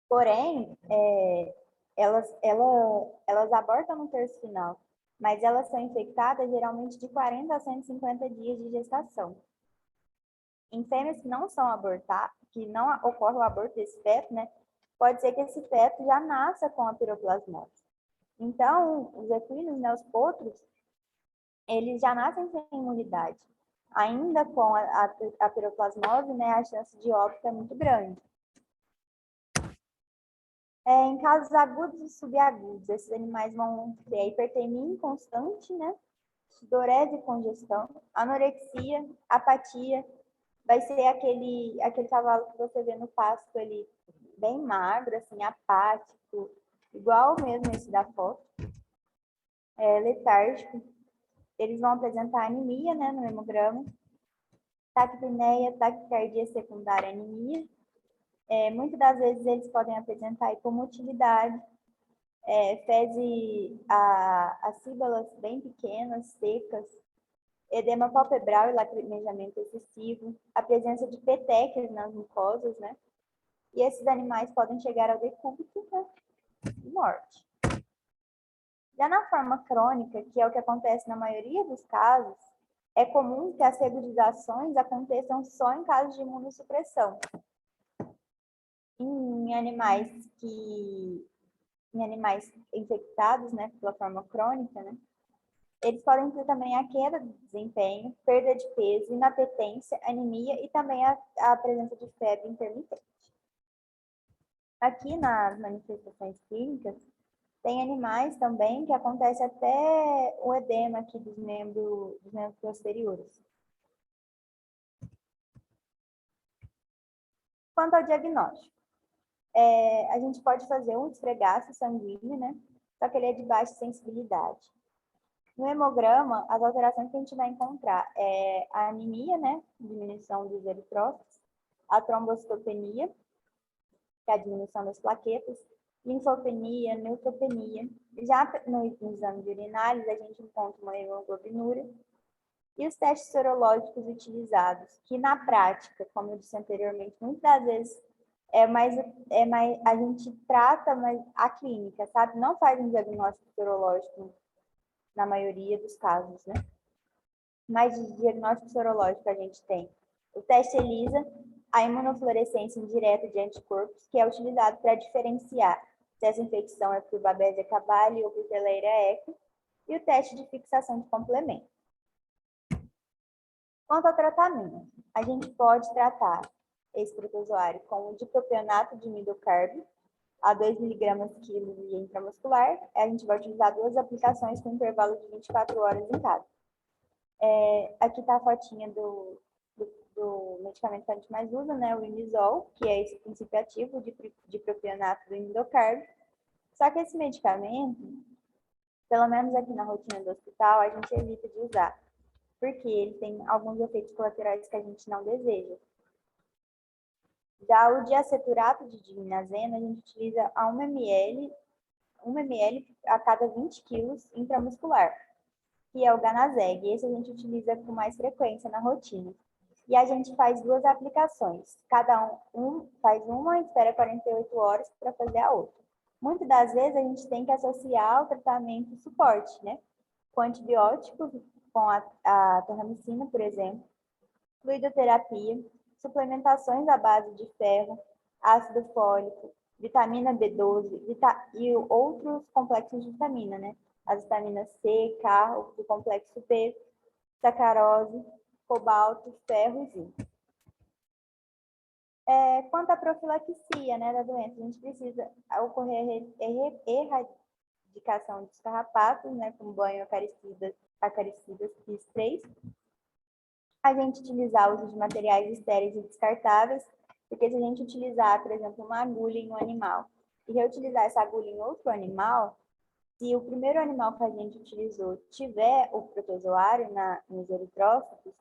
Porém, elas abortam no terço final, mas elas são infectadas geralmente de 40 a 150 dias de gestação. Em fêmeas que não são abortadas, que não ocorre o aborto desse feto, né, pode ser que esse feto já nasça com a piroplasmose. Então, os equinos, né, os potros, eles já nascem sem imunidade. Ainda com a piroplasmose, né, a chance de óbito é muito grande. Em casos agudos e subagudos, esses animais vão ter a hipertermia inconstante, né, sudorese e congestão, anorexia, apatia, vai ser aquele cavalo que você vê no pasto ali, bem magro, assim, apático, igual mesmo esse da foto, letárgico. Eles vão apresentar anemia, né, no hemograma, taquipneia, taquicardia secundária, anemia. Muitas das vezes eles podem apresentar hipomotilidade, fezes acíbalas bem pequenas, secas, edema palpebral e lacrimejamento excessivo, a presença de petequias nas mucosas, né? E esses animais podem chegar ao decúbito, né, e morte. Já na forma crônica, que é o que acontece na maioria dos casos, é comum que as regularizações aconteçam só em casos de imunossupressão. Em animais infectados, né, pela forma crônica, né, eles podem ter também a queda de desempenho, perda de peso, inapetência, anemia e também a presença de febre intermitente. Aqui nas manifestações clínicas, tem animais também que acontece até o edema aqui dos membros posteriores. Quanto ao diagnóstico, a gente pode fazer um esfregaço sanguíneo, né? Só que ele é de baixa sensibilidade. No hemograma, as alterações que a gente vai encontrar é a anemia, né? Diminuição dos eritrócitos, a trombocitopenia, que é a diminuição das plaquetas, linfopenia, neutropenia. Já no exame de urinários, a gente encontra uma hemoglobinúria. E os testes sorológicos utilizados, que na prática, como eu disse anteriormente, muitas das vezes a gente trata mais a clínica, sabe? Não faz um diagnóstico sorológico na maioria dos casos, né? Mas de diagnóstico sorológico a gente tem o teste ELISA, a imunofluorescência indireta de anticorpos, que é utilizado para diferenciar se essa infecção é por Babesia cabali ou por Theileria equi, e o teste de fixação de complemento. Quanto ao tratamento, a gente pode tratar esse protozoário com o dipropionato de midocarb a 2 mg/kg via intramuscular. A gente vai utilizar 2 aplicações com intervalo de 24 horas em cada. Aqui está a fotinha do medicamento que a gente mais usa, né, o imizol, que é esse princípio ativo de dipropionato do imidocarb. Só que esse medicamento, pelo menos aqui na rotina do hospital, a gente evita de usar, porque ele tem alguns efeitos colaterais que a gente não deseja. Já o diaceturato de diminazeno, a gente utiliza a 1 ml a cada 20 quilos intramuscular, que é o Ganazeg. Esse a gente utiliza com mais frequência na rotina. E a gente faz 2 aplicações. Cada um faz uma e espera 48 horas para fazer a outra. Muitas das vezes a gente tem que associar o tratamento suporte, né? Com antibióticos, com a terramicina, por exemplo, fluidoterapia, suplementações à base de ferro, ácido fólico, vitamina B12 e outros complexos de vitamina, né? As vitaminas C, K, do complexo B, sacarose, cobalto, ferro e zinco. Quanto à profilaxia, né, da doença, a gente precisa ocorrer erradicação dos carrapatos, né, com banho acaricidas PIS-3. A gente utilizar o uso de materiais estéreis e descartáveis, porque se a gente utilizar, por exemplo, uma agulha em um animal e reutilizar essa agulha em outro animal, se o primeiro animal que a gente utilizou tiver o protozoário nos eritrócitos,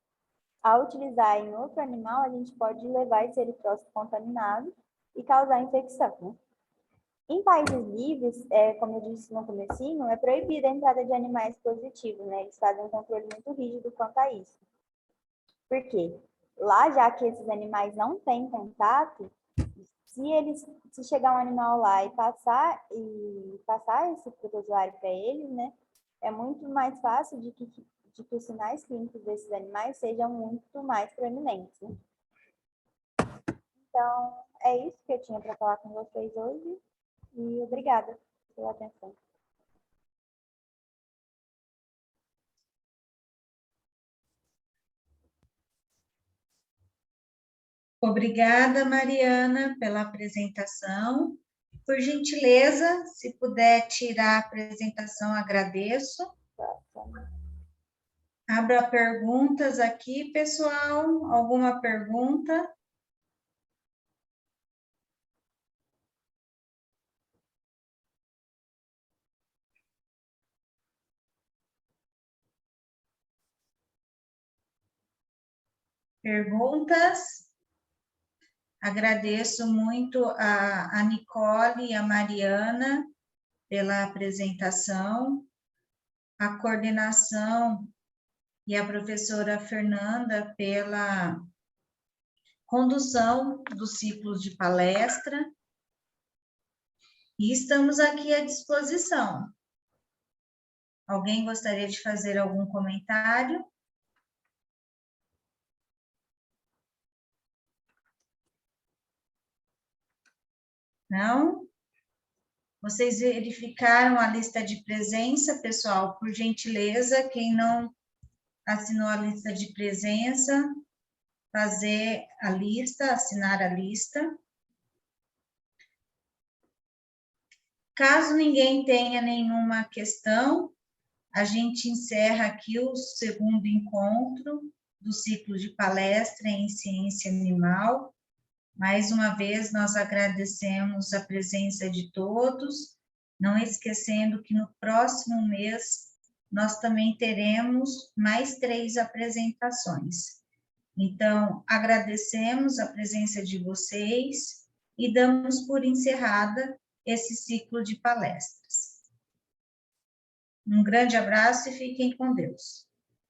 ao utilizar em outro animal, a gente pode levar esse eritrócito contaminado e causar infecção, né? Em países livres, como eu disse no comecinho, é proibida a entrada de animais positivos, né? Eles fazem um controle muito rígido quanto a isso. Por quê? Lá, já que esses animais não têm contato, se chegar um animal lá e passar esse protozoário para eles, né? É muito mais fácil de que os sinais clínicos desses animais sejam muito mais proeminentes, né? Então, é isso que eu tinha para falar com vocês hoje. E obrigada pela atenção. Obrigada, Mariana, pela apresentação. Por gentileza, se puder tirar a apresentação, agradeço. Abra perguntas aqui, pessoal. Alguma pergunta? Perguntas? Agradeço muito a Nicole e a Mariana pela apresentação, a coordenação e a professora Fernanda pela condução dos ciclos de palestra. E estamos aqui à disposição. Alguém gostaria de fazer algum comentário? Não? Vocês verificaram a lista de presença, pessoal? Por gentileza, quem não assinou a lista de presença, fazer a lista, assinar a lista. Caso ninguém tenha nenhuma questão, a gente encerra aqui o segundo encontro do ciclo de palestra em ciência animal. Mais uma vez, nós agradecemos a presença de todos, não esquecendo que no próximo mês nós também teremos mais 3 apresentações. Então, agradecemos a presença de vocês e damos por encerrada esse ciclo de palestras. Um grande abraço e fiquem com Deus.